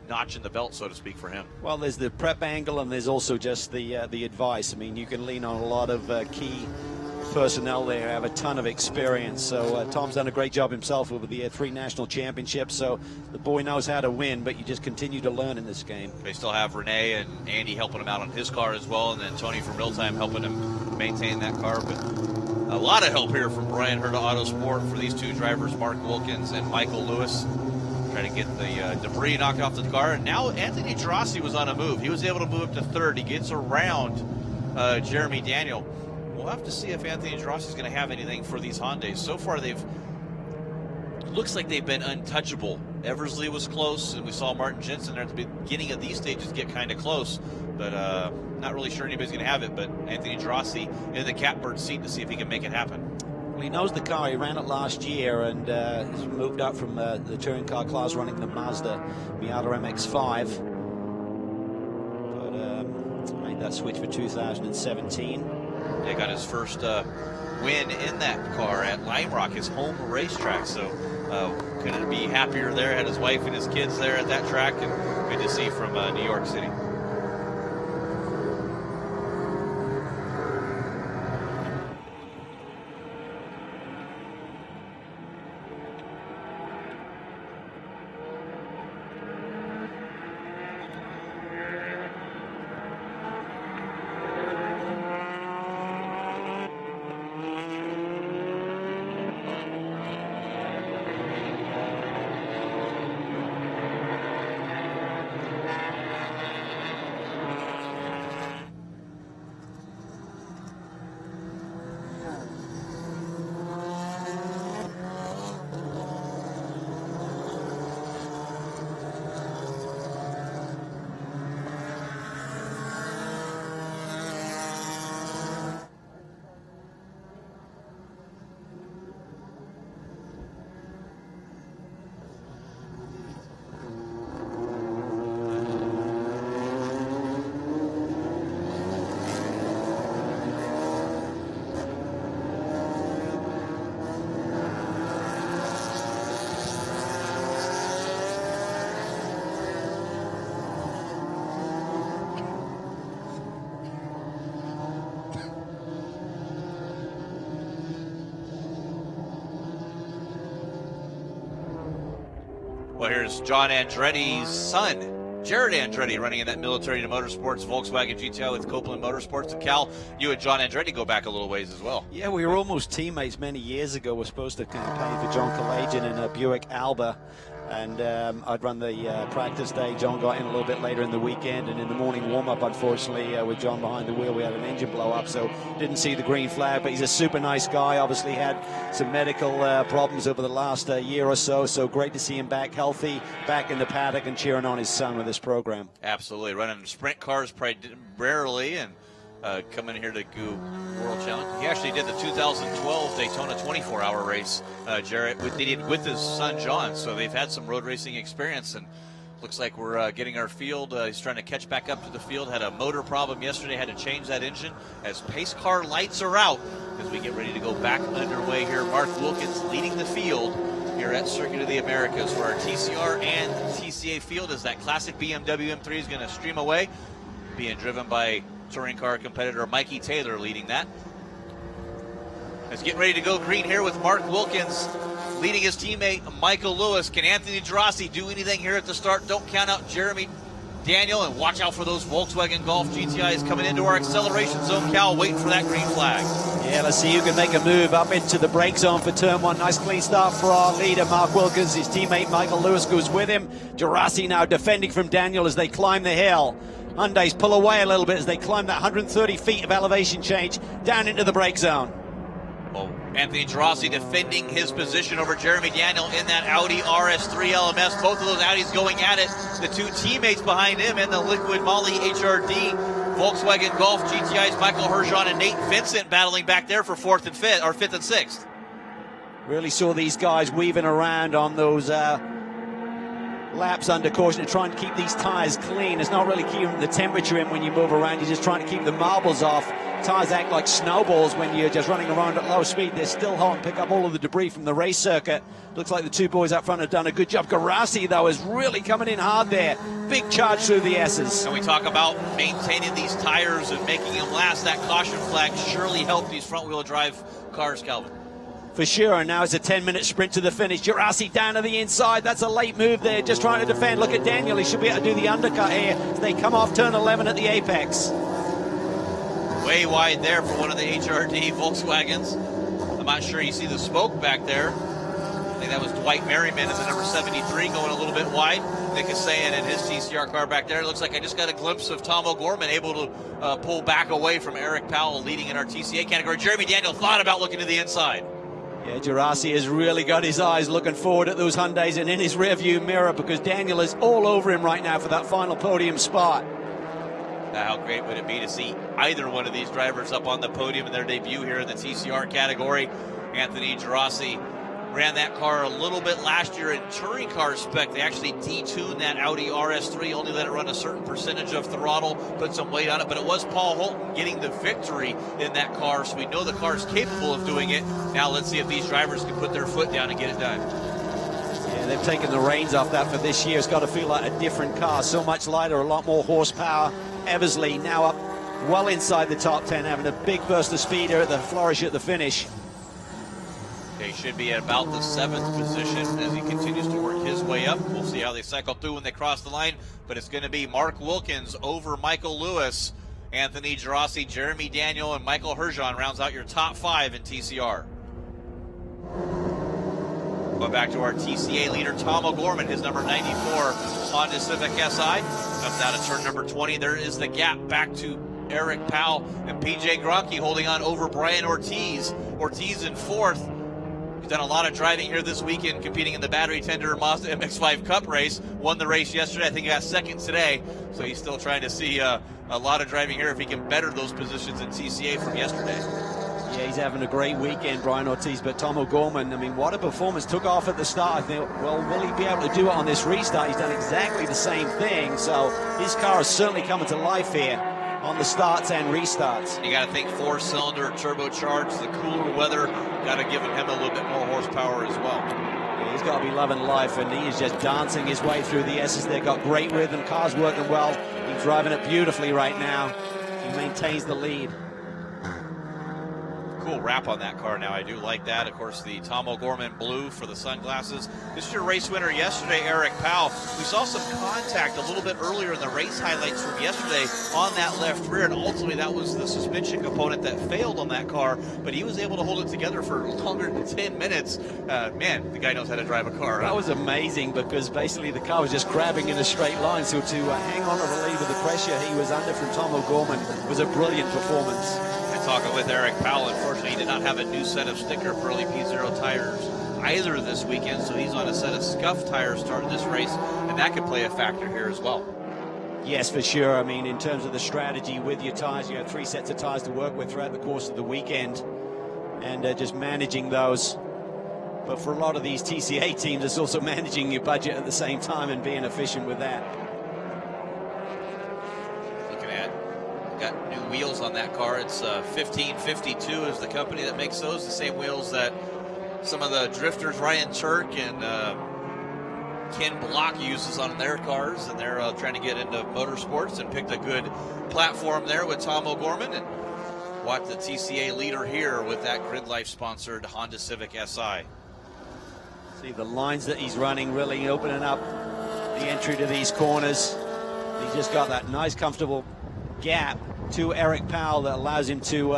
notch in the belt, so to speak, for him. Well, there's the prep angle, and there's also just the advice. I mean, you can lean on a lot of key personnel there, have a ton of experience. So Tom's done a great job himself over the 3 national championships, so the boy knows how to win, but you just continue to learn in this game. They still have Renee and Andy helping him out on his car as well, and then Tony from Real Time helping him maintain that car. But a lot of help here from Brian Herta Autosport for these 2 drivers, Mark Wilkins and Michael Lewis, trying to get the debris knocked off the car. And now Anthony Girassi was on a move. He was able to move up to 3rd. He gets around Jeremy Daniel. We'll have to see if Anthony Girassi is going to have anything for these Hondas. So far, looks like they've been untouchable. Eversley was close, and we saw Martin Jensen there at the beginning of these stages get kind of close, but not really sure anybody's going to have it. But Anthony Girassi in the catbird seat to see if he can make it happen. Well, he knows the car. He ran it last year, and he's moved up from the touring car class running the Mazda Miata MX-5. But made that switch for 2017. He got his first win in that car at Lime Rock, his home racetrack. So couldn't be happier there. Had his wife and his kids there at that track, and good to see from New York City. Well, here's John Andretti's son, Jared Andretti, running in that Military Motorsports Volkswagen GTI with Copeland Motorsports. And Cal, you and John Andretti go back a little ways as well. Yeah, we were almost teammates many years ago. We're supposed to campaign for John Kalajian in a Buick Alba. And I'd run the practice day. John got in a little bit later in the weekend, and in the morning warm-up, unfortunately, with John behind the wheel, we had an engine blow-up, so didn't see the green flag. But he's a super nice guy. Obviously had some medical problems over the last year or so, so great to see him back healthy, back in the paddock, and cheering on his son with this program. Absolutely. Running sprint cars rarely, and coming here to go World Challenge. He actually did the 2012 Daytona 24-hour race, Jarrett, with his son John. So they've had some road racing experience, and looks like we're getting our field. He's trying to catch back up to the field. Had a motor problem yesterday, had to change that engine as pace car lights are out as we get ready to go back underway here. Mark Wilkins leading the field here at Circuit of the Americas for our TCR and TCA field, as that classic BMW M3 is going to stream away, being driven by touring car competitor Mikey Taylor leading that. It's getting ready to go green here with Mark Wilkins leading his teammate Michael Lewis. Can Anthony Gerasi do anything here at the start? Don't count out Jeremy Daniel, and watch out for those Volkswagen Golf GTIs coming into our acceleration zone. Cal waiting for that green flag. Yeah, let's see who can make a move up into the brake zone for turn one. Nice clean start for our leader, Mark Wilkins. His teammate Michael Lewis goes with him. Gerasi now defending from Daniel as they climb the hill. Hyundais pull away a little bit as they climb that 130 feet of elevation change down into the brake zone. Oh, Anthony Gerasi defending his position over Jeremy Daniel in that Audi RS3 LMS. Both of those Audis going at it. The two teammates behind him in the Liquid Moly HRD Volkswagen Golf GTIs, Michael Herjon and Nate Vincent battling back there for fifth and sixth. Really saw these guys weaving around on those laps under caution to try and keep these tires clean. It's not really keeping the temperature in when you move around. You're just trying to keep the marbles off. Tires act like snowballs when you're just running around at low speed. They're still hot and pick up all of the debris from the race circuit. Looks like the two boys up front have done a good job. Gerasi, though, is really coming in hard there. Big charge through the S's. And we talk about maintaining these tires and making them last. That caution flag surely helped these front-wheel drive cars, Calvin. For sure, and now it's a 10-minute sprint to the finish. Gerasi down to the inside. That's a late move there, just trying to defend. Look at Daniel. He should be able to do the undercut here as they come off turn 11 at the apex. Way wide there for one of the HRD Volkswagens. I'm not sure you see the smoke back there. I think that was Dwight Merriman in the number 73 going a little bit wide. Nick is saying in his TCR car back there. It looks like I just got a glimpse of Tom O'Gorman able to pull back away from Eric Powell leading in our TCA category. Jeremy Daniel thought about looking to the inside. Yeah, Gerasi has really got his eyes looking forward at those Hyundais and in his rearview mirror, because Daniel is all over him right now for that final podium spot. Now, how great would it be to see either one of these drivers up on the podium in their debut here in the TCR category? Anthony Gerasi ran that car a little bit last year in touring car spec. They actually detuned that Audi RS3, only let it run a certain percentage of throttle, put some weight on it, but it was Paul Holton getting the victory in that car, so we know the car is capable of doing it. Now let's see if these drivers can put their foot down and get it done. Yeah, they've taken the reins off that for this year. It's got to feel like a different car, so much lighter, a lot more horsepower. Eversley now up well inside the top 10, having a big burst of speed here at the flourish at the finish. He should be at about the 7th position as he continues to work his way up. We'll see how they cycle through when they cross the line, but it's going to be Mark Wilkins over Michael Lewis. Anthony Gerasi, Jeremy Daniel, and Michael Herjon rounds out your top 5 in TCR. Going back to our TCA leader, Tom O'Gorman, his number 94 Honda Civic SI. Comes out of turn number 20. There is the gap back to Eric Powell and PJ Gronke holding on over Brian Ortiz. Ortiz in 4th. He's done a lot of driving here this weekend, competing in the battery tender Mazda MX-5 Cup race. Won the race yesterday. I think he got 2nd today. So he's still trying to see a lot of driving here if he can better those positions in TCA from yesterday. Yeah, he's having a great weekend, Brian Ortiz, but Tom O'Gorman, I mean, what a performance. Took off at the start. I think, well, will he be able to do it on this restart? He's done exactly the same thing, so his car is certainly coming to life here on the starts and restarts. You got to think 4-cylinder turbocharged, the cooler weather, got to give him a little bit more horsepower as well. Yeah, he's got to be loving life, and he is just dancing his way through the S's. They've got great rhythm, car's working well. He's driving it beautifully right now. He maintains the lead. cool wrap on that car now. I do like that. Of course, the Tom O'Gorman blue for the sunglasses. This is your race winner yesterday, Eric Powell. We saw some contact a little bit earlier in the race highlights from yesterday on that left rear, and ultimately that was the suspension component that failed on that car, but he was able to hold it together for longer than 10 minutes. Man, the guy knows how to drive a car. That was amazing, because basically the car was just grabbing in a straight line, so to hang on to relieve of the pressure he was under from Tom O'Gorman was a brilliant performance. And talking with Eric Powell, unfortunately he did not have a new set of sticker Pirelli P0 tires either this weekend, so he's on a set of scuffed tires starting this race, and that could play a factor here as well. Yes, for sure. I mean, in terms of the strategy with your tires, you have 3 sets of tires to work with throughout the course of the weekend, and just managing those. But for a lot of these TCA teams, it's also managing your budget at the same time and being efficient with that. Looking at, got new wheels on that car. It's 1552 is the company that makes those, the same wheels that some of the drifters, Ryan Turk and Ken Block uses on their cars, and they're trying to get into motorsports and picked a good platform there with Tom O'Gorman. And watch the TCA leader here with that Grid Life sponsored Honda Civic SI. See the lines that he's running, really opening up the entry to these corners. He's just got that nice comfortable gap to Eric Powell that allows him to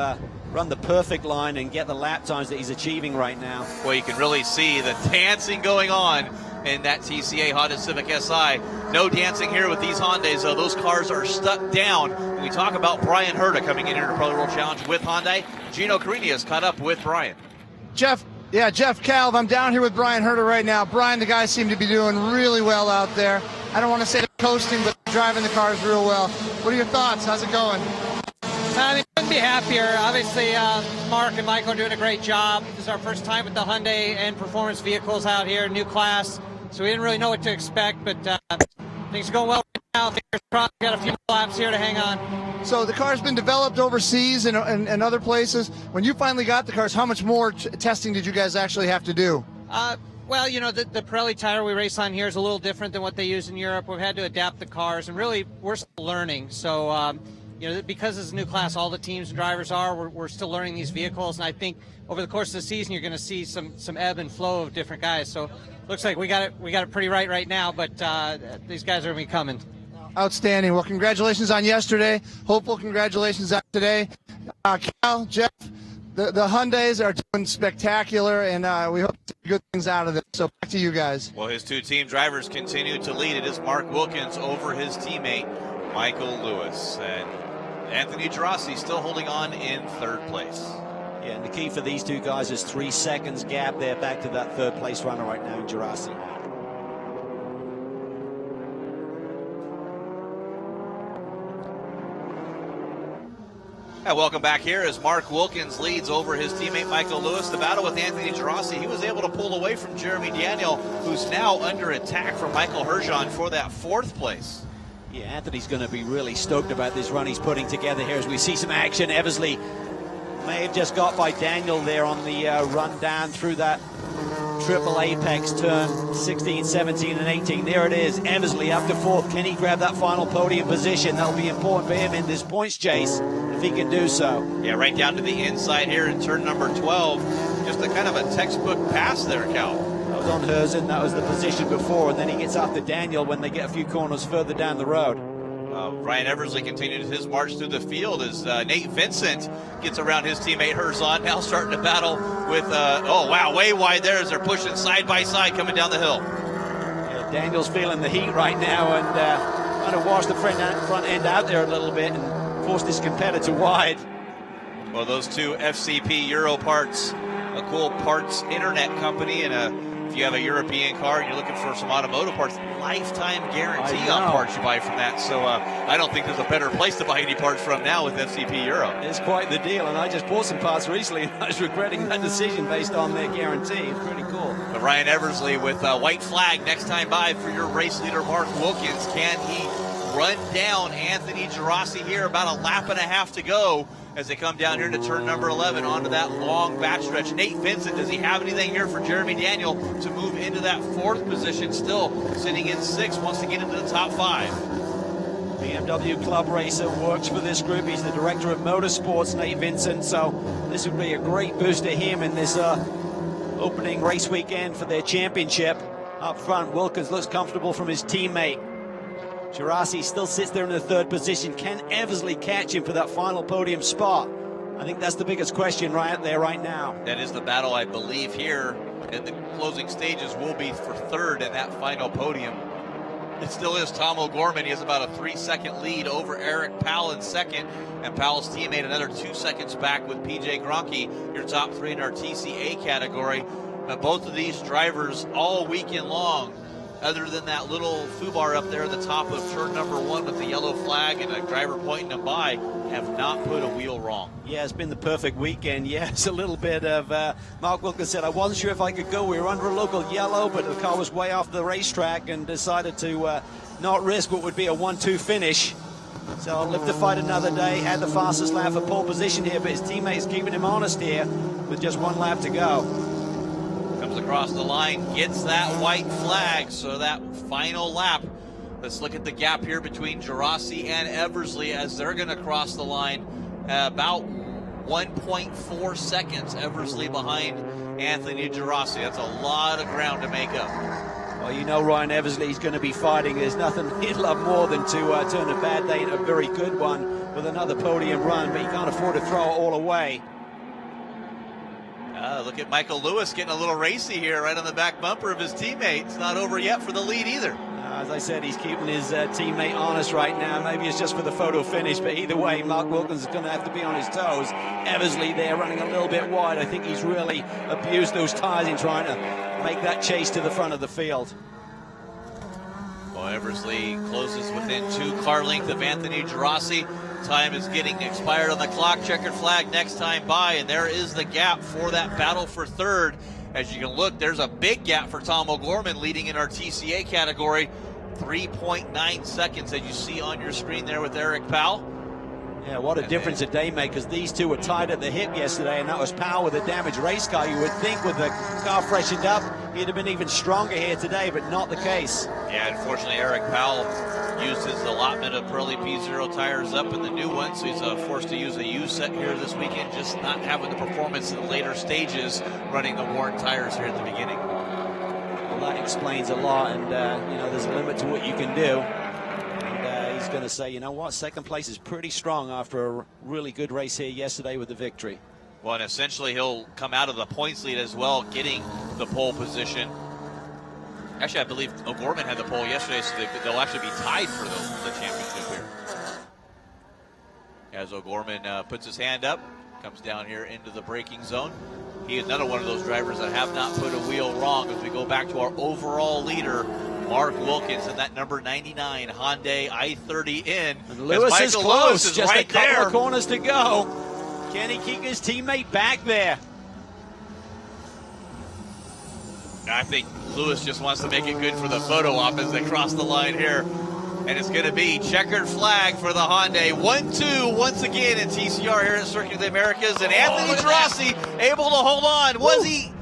run the perfect line and get the lap times that he's achieving right now. Well, you can really see the dancing going on in that TCA Honda Civic SI. No dancing here with these Hondas, though. Those cars are stuck down. When we talk about Brian Herta coming in here to Pro World Challenge with Hyundai, Gino Carini has caught up with Brian. Jeff Calv, I'm down here with Brian Herta right now. Brian, the guys seem to be doing really well out there. I don't want to say they're coasting, but driving the cars real well. What are your thoughts? How's it going? I mean, couldn't be happier. Obviously, Mark and Michael are doing a great job. This is our first time with the Hyundai and performance vehicles out here, new class. So we didn't really know what to expect, but things are going well right now. Fingers crossed, got a few laps here to hang on. So the car's been developed overseas and other places. When you finally got the cars, how much more testing did you guys actually have to do? Well, you know, the Pirelli tire we race on here is a little different than what they use in Europe. We've had to adapt the cars, and really, we're still learning. So, you know, because it's a new class, all the teams and drivers are, we're still learning these vehicles, and I think over the course of the season, you're going to see some ebb and flow of different guys. So, looks like we got it pretty right now, but these guys are going to be coming. Outstanding. Well, congratulations on yesterday. Hopeful congratulations on today. Cal, Jeff, the Hyundais are doing spectacular, and we hope to see good things out of this. So back to you guys. Well, his two team drivers continue to lead. It is Mark Wilkins over his teammate, Michael Lewis. And Anthony Girassi still holding on in third place. Yeah, and the key for these two guys is 3 seconds gap. They're back to that third place runner right now in Girassi. And welcome back here as Mark Wilkins leads over his teammate Michael Lewis. The battle with Anthony Girassi, he was able to pull away from Jeremy Daniel, who's now under attack from Michael Herjon for that fourth place. Yeah, Anthony's going to be really stoked about this run he's putting together here as we see some action. Eversley may have just got by Daniel there on the run down through that triple apex turn 16, 17, and 18. There it is. Eversley up to fourth. Can he grab that final podium position? That'll be important for him in this points chase if he can do so. Yeah, right down to the inside here in turn number 12. Just a kind of a textbook pass there, Cal. That was on Herzen. That was the position before, and then he gets after Daniel when they get a few corners further down the road. Ryan Eversley continues his march through the field as Nate Vincent gets around his teammate Herzon, now starting to battle with, oh wow, way wide there as they're pushing side by side coming down the hill. Yeah, Daniel's feeling the heat right now and kind of washed the front end out there a little bit and forced his competitor wide. Well, those two FCP Euro parts, a cool parts internet company, and if you have a European car and you're looking for some automotive parts, lifetime guarantee on parts you buy from that. So I don't think there's a better place to buy any parts from now with FCP Euro. It's quite the deal, and I just bought some parts recently, and I was regretting that decision based on their guarantee. It's pretty cool. But Ryan Eversley with a white flag next time by for your race leader, Mark Wilkins. Can he run down Anthony Girassi here? About a lap and a half to go as they come down here to turn number 11 onto that long back stretch. Nate Vincent, does he have anything here for Jeremy Daniel to move into that fourth position? Still sitting in sixth, wants to get into the top five. BMW club racer, works for this group. He's the director of motorsports, Nate Vincent. So this would be a great boost to him in this opening race weekend for their championship. Up front, Wilkins looks comfortable from his teammate. Gerasi still sits there in the third position. Can Eversley catch him for that final podium spot? I think that's the biggest question right there right now. That is the battle, I believe, here in the closing stages will be for third in that final podium. It still is Tom O'Gorman. He has about a 3-second lead over Eric Powell in second, and Powell's teammate another 2 seconds back with PJ Gronke, your top three in our TCA category. Both of these drivers all weekend long, other than that little foobar up there at the top of turn number 1 with the yellow flag and a driver pointing them by, have not put a wheel wrong. Yeah, it's been the perfect weekend. Yes, a little bit of, Mark Wilkins said, I wasn't sure if I could go. We were under a local yellow, but the car was way off the racetrack and decided to not risk what would be a 1-2 finish. So I'll live to fight another day. Had the fastest lap for pole position here, but his teammates keeping him honest here with just 1 lap to go. Comes across the line, gets that white flag, so that final lap. Let's look at the gap here between Gerasi and Eversley as they're going to cross the line. About 1.4 seconds, Eversley behind Anthony Gerasi. That's a lot of ground to make up. Well, you know Ryan Eversley's going to be fighting. There's nothing he'd love more than to turn a bad day into a very good one with another podium run, but he can't afford to throw it all away. Look at Michael Lewis getting a little racy here right on the back bumper of his teammate. It's not over yet for the lead either. As I said, he's keeping his teammate honest right now. Maybe it's just for the photo finish, but either way, Mark Wilkins is going to have to be on his toes. Eversley there running a little bit wide. I think he's really abused those tires in trying to make that chase to the front of the field. Well, Eversley closes within 2 car length of Anthony Gerasi. Time is getting expired on the clock. Checkered flag next time by, and there is the gap for that battle for third. As you can look, there's a big gap for Tom O'Gorman leading in our TCA category. 3.9 seconds, as you see on your screen there with Eric Powell. Yeah, what a difference a day makers. These two were tied at the hip yesterday, and that was Powell with a damaged race car. You would think with the car freshened up, he'd have been even stronger here today, but not the case. Yeah, unfortunately, Eric Powell used his allotment of Pirelli P0 tires up in the new one, so he's forced to use a U set here this weekend, just not having the performance in the later stages, running the worn tires here at the beginning. Well, that explains a lot, and you know, there's a limit to what you can do. He's going to say, you know what, second place is pretty strong after a really good race here yesterday with the victory. Well, and essentially he'll come out of the points lead as well, getting the pole position. Actually, I believe O'Gorman had the pole yesterday, so they'll actually be tied for the championship here. As O'Gorman puts his hand up, comes down here into the braking zone. He is another one of those drivers that have not put a wheel wrong. As we go back to our overall leader, Mark Wilkins, and that number 99 Hyundai i30 in. And Lewis is close, Lewis is just right a couple there. of corners to go. Can he keep his teammate back there? I think Lewis just wants to make it good for the photo op as they cross the line here. And it's going to be checkered flag for the Hyundai. 1-2 once again in TCR here at Circuit of the Americas. And Anthony Gerasi able to hold on. Was he?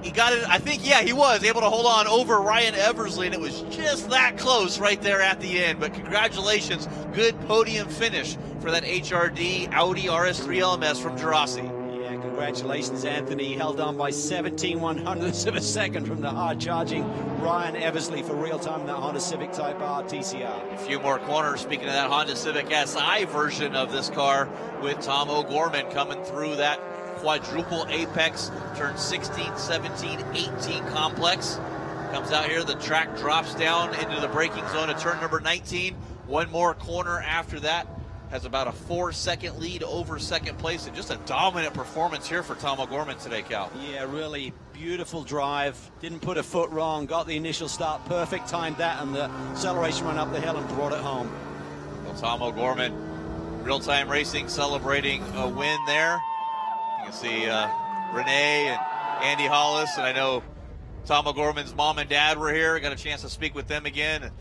He got it. I think, yeah, he was able to hold on over Ryan Eversley. And it was just that close right there at the end. But congratulations. Good podium finish for that HRD Audi RS3 LMS from Gerasi. Congratulations, Anthony. He held on by 17/100ths of a second from the hard-charging Ryan Eversley for real-time in that Honda Civic Type R TCR. A few more corners, speaking of that Honda Civic SI version of this car, with Tom O'Gorman coming through that quadruple apex, turn 16, 17, 18 complex. Comes out here, the track drops down into the braking zone at turn number 19. One more corner after that. Has about a 4-second lead over second place, and just a dominant performance here for Tom O'Gorman today, Cal. Yeah, really beautiful drive. Didn't put a foot wrong, got the initial start, perfect timed that, and the acceleration went up the hill and brought it home. Well, Tom O'Gorman, real-time racing, celebrating a win there. You can see Renee and Andy Hollis, and I know Tom O'Gorman's mom and dad were here. Got a chance to speak with them again.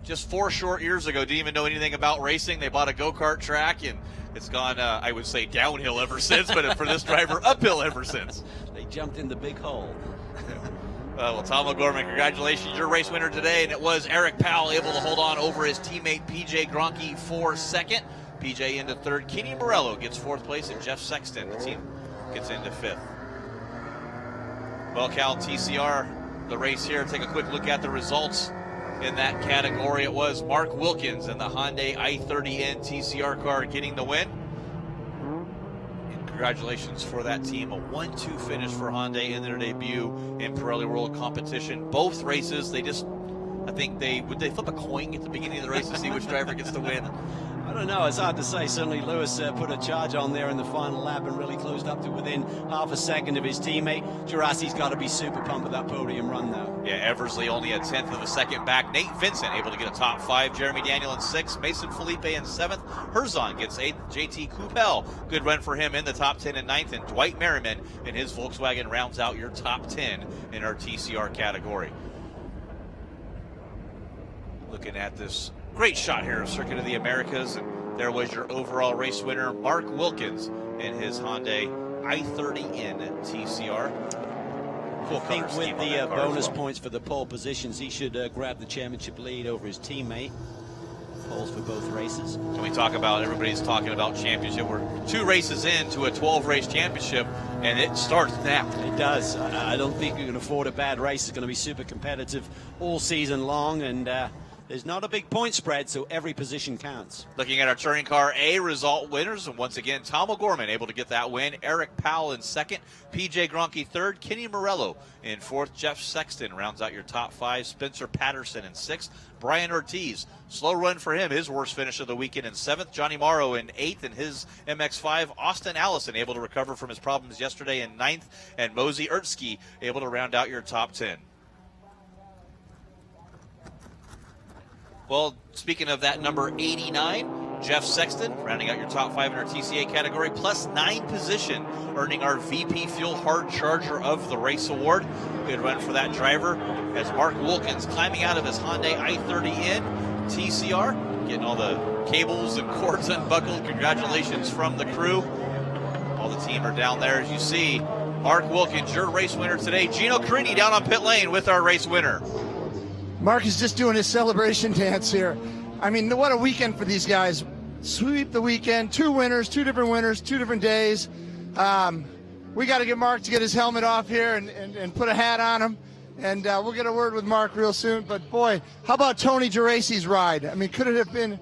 Just 4 short years ago, didn't even know anything about racing. They bought a go-kart track, and it's gone, I would say, downhill ever since, but for this driver, uphill ever since. They jumped in the big hole. Well, Tom O'Gorman, congratulations. Your race winner today, and it was Eric Powell able to hold on over his teammate PJ Gronke for second. PJ into third. Kenny Morello gets fourth place, and Jeff Sexton, the team, gets into fifth. Well, Cal, TCR, the race here. Take a quick look at the results in that category. It was Mark Wilkins in the Hyundai i30N TCR car getting the win. And congratulations for that team. A 1-2 finish for Hyundai in their debut in Pirelli World Competition. Both races, I think would they flip a coin at the beginning of the race to see which driver gets the win? I don't know. It's hard to say. Certainly Lewis put a charge on there in the final lap and really closed up to within half a second of his teammate. Jurassi's got to be super pumped with that podium run, though. Yeah, Eversley only a tenth of a second back. Nate Vincent able to get a top 5. Jeremy Daniel in 6th. Mason Felipe in 7th. Herzon gets 8th. JT Coupel, good run for him in the top 10 and 9th. And Dwight Merriman in his Volkswagen rounds out your top 10 in our TCR category. Looking at this great shot here of Circuit of the Americas, and there was your overall race winner, Mark Wilkins, in his Hyundai i30N TCR. I think with the bonus points for the pole positions, he should grab the championship lead over his teammate. Poles for both races. When we talk about, everybody's talking about championship. We're 2 races into a 12-race championship, and it starts now. It does. I don't think you can afford a bad race. It's going to be super competitive all season long, and there's not a big point spread, so every position counts. Looking at our Touring Car A result winners, and once again, Tom O'Gorman able to get that win. Eric Powell in 2nd. PJ Gronke 3rd. Kenny Morello in 4th. Jeff Sexton rounds out your top 5. Spencer Patterson in 6th. Brian Ortiz, slow run for him. His worst finish of the weekend in 7th. Johnny Morrow in 8th in his MX-5. Austin Allison able to recover from his problems yesterday in 9th. And Mosey Ertsky able to round out your top 10. Well, speaking of that number 89, Jeff Sexton, rounding out your top 5 in our TCA category, plus 9 position, earning our VP Fuel Hard Charger of the Race Award. Good run for that driver as Mark Wilkins climbing out of his Hyundai i30N TCR, getting all the cables and cords unbuckled. Congratulations from the crew. All the team are down there, as you see. Mark Wilkins, your race winner today. Gino Carini down on pit lane with our race winner. Mark is just doing his celebration dance here. I mean, what a weekend for these guys. Sweep the weekend, 2 winners, 2 different winners, 2 different days. We got to get Mark to get his helmet off here and put a hat on him. And we'll get a word with Mark real soon. But, boy, how about Tony Geraci's ride? I mean, could it have been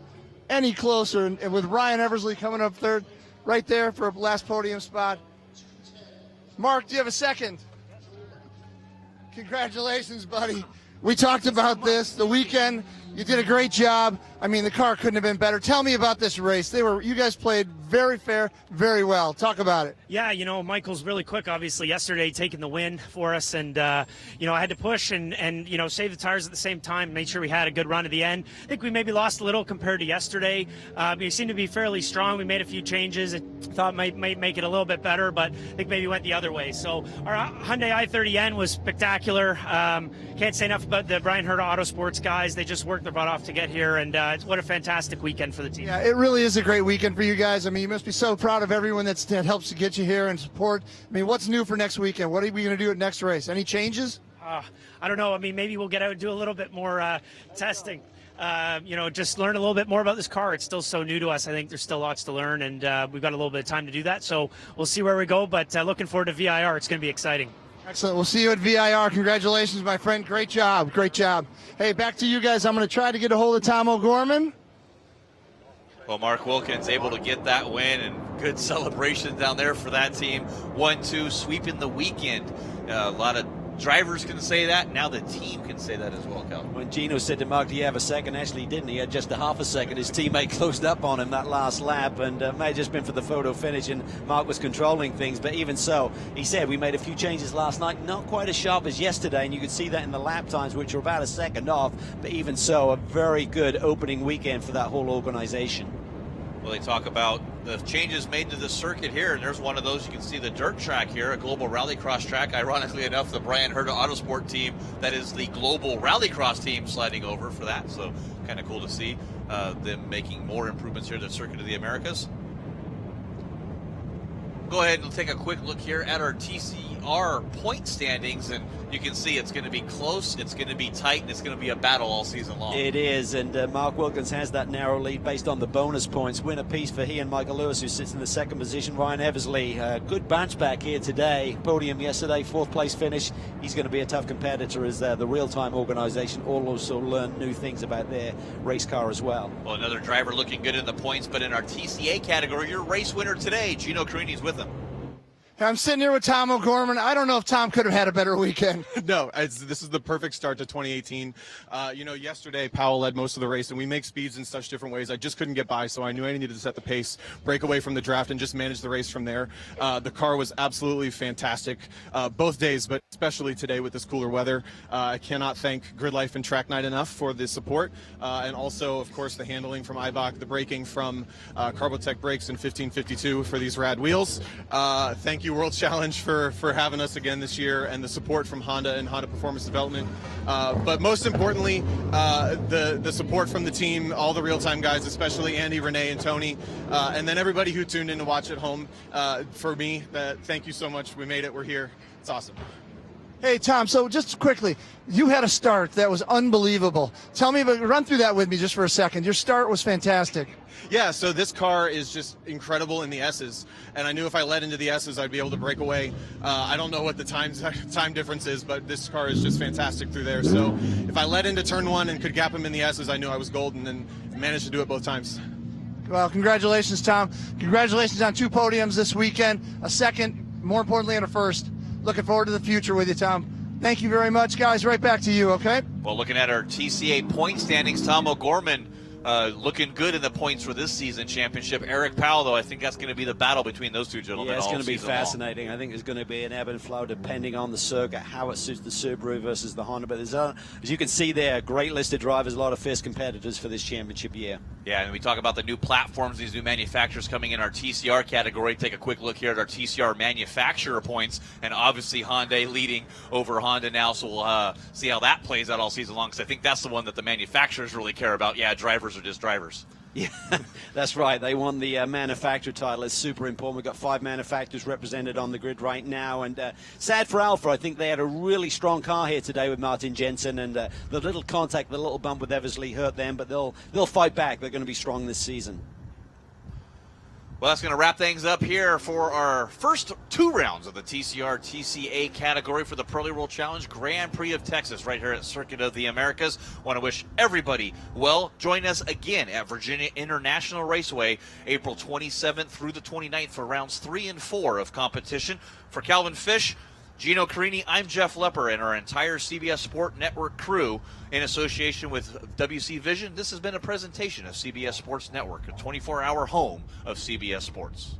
any closer? And with Ryan Eversley coming up 3rd, right there for a last podium spot. Mark, do you have a second? Congratulations, buddy. We talked about this the weekend. You did a great job. I mean, the car couldn't have been better. Tell me about this race. You guys played very fair, very well. Talk about it. Yeah, Michael's really quick, obviously, yesterday taking the win for us. And, I had to push and save the tires at the same time, made sure we had a good run at the end. I think we maybe lost a little compared to yesterday. We seemed to be fairly strong. We made a few changes. I thought might make it a little bit better, but I think maybe went the other way. So our Hyundai i30N was spectacular. Can't say enough about the Brian Herta Autosports guys. They just worked their butt off to get here, and what a fantastic weekend for the team. Yeah, it really is a great weekend for you guys. I mean, you must be so proud of everyone that helps to get you here and support. I mean, what's new for next weekend? What are we going to do at next race? Any changes? I don't know. I mean, maybe we'll get out and do a little bit more testing. Just learn a little bit more about this car. It's still so new to us. I think there's still lots to learn, and we've got a little bit of time to do that. So we'll see where we go, but looking forward to VIR. It's going to be exciting. Excellent. We'll see you at VIR. Congratulations, my friend. Great job. Great job. Hey, back to you guys. I'm going to try to get a hold of Tom O'Gorman. Well, Mark Wilkins able to get that win, and good celebration down there for that team. 1-2 sweeping the weekend. A lot of drivers can say that. Now the team can say that as well, Cal. When Gino said to Mark, do you have a second? Actually, he didn't. He had just a half a second. His teammate closed up on him that last lap, and may have just been for the photo finish, and Mark was controlling things. But even so, he said, we made a few changes last night, not quite as sharp as yesterday, and you could see that in the lap times, which were about a second off. But even so, a very good opening weekend for that whole organization. Well, they talk about the changes made to the circuit here, and there's one of those. You can see the dirt track here, a global rallycross track. Ironically enough, the Brian Herta Autosport team, that is the global rallycross team, sliding over for that. So kind of cool to see them making more improvements here to the Circuit of the Americas. go ahead and take a quick look here at our TCR point standings, and you can see it's going to be close, it's going to be tight, and it's going to be a battle all season long. It is, and Mark Wilkins has that narrow lead based on the bonus points. Win apiece for he and Michael Lewis, who sits in the second position. Ryan Eversley, good bounce back here today. Podium yesterday, fourth place finish. He's going to be a tough competitor as the real-time organization also learn new things about their race car as well. Well, another driver looking good in the points, but in our TCA category, your race winner today, Gino Carini's with him. I'm sitting here with Tom O'Gorman. I don't know if Tom could have had a better weekend. No, this is the perfect start to 2018. Yesterday Powell led most of the race, and we make speeds in such different ways. I just couldn't get by, so I knew I needed to set the pace, break away from the draft, and just manage the race from there. The car was absolutely fantastic both days, but especially today with this cooler weather. I cannot thank Grid Life and Track Night enough for the support, and also, of course, the handling from Ibach, the braking from Carbotech Brakes in 1552 for these rad wheels. Thank you, World Challenge, for having us again this year, and the support from Honda and Honda Performance Development. But most importantly, the support from the team, all the real-time guys, especially Andy, Renee, and Tony, and then everybody who tuned in to watch at home. For me, thank you so much. We made it. We're here. It's awesome. Hey, Tom, so just quickly, you had a start that was unbelievable. Tell me, run through that with me just for a second. Your start was fantastic. Yeah, so this car is just incredible in the S's, and I knew if I led into the S's, I'd be able to break away. I don't know what the time difference is, but this car is just fantastic through there. So if I led into turn one and could gap him in the S's, I knew I was golden, and managed to do it both times. Well, congratulations, Tom. Congratulations on 2 podiums this weekend, a second, more importantly, and a first. Looking forward to the future with you, Tom. Thank you very much, guys. Right back to you, okay? Well, looking at our TCA point standings, Tom O'Gorman looking good in the points for this season championship. Eric Powell, though, I think that's going to be the battle between those two gentlemen. Yeah, it's going to be season fascinating. I think there's going to be an ebb and flow depending on the circuit, how it suits the Subaru versus the Honda. But there's, as you can see there, a great list of drivers, a lot of fierce competitors for this championship year. Yeah, and we talk about the new platforms, these new manufacturers coming in our TCR category. Take a quick look here at our TCR manufacturer points, and obviously Hyundai leading over Honda now, so we'll see how that plays out all season long, because I think that's the one that the manufacturers really care about. Yeah, drivers are just drivers. Yeah, that's right. They won the manufacturer title. It's super important. We've got 5 manufacturers represented on the grid right now. And sad for Alfa. I think they had a really strong car here today with Martin Jensen. And the little contact, the little bump with Eversley hurt them. But they'll fight back. They're going to be strong this season. Well, that's going to wrap things up here for our first 2 rounds of the TCR TCA category for the Pirelli World Challenge Grand Prix of Texas right here at Circuit of the Americas. Want to wish everybody well. Join us again at Virginia International Raceway April 27th through the 29th for rounds 3 and 4 of competition. For Calvin Fish, Gino Carini, I'm Jeff Lepper, and our entire CBS Sport Network crew in association with WC Vision. This has been a presentation of CBS Sports Network, a 24-hour home of CBS Sports.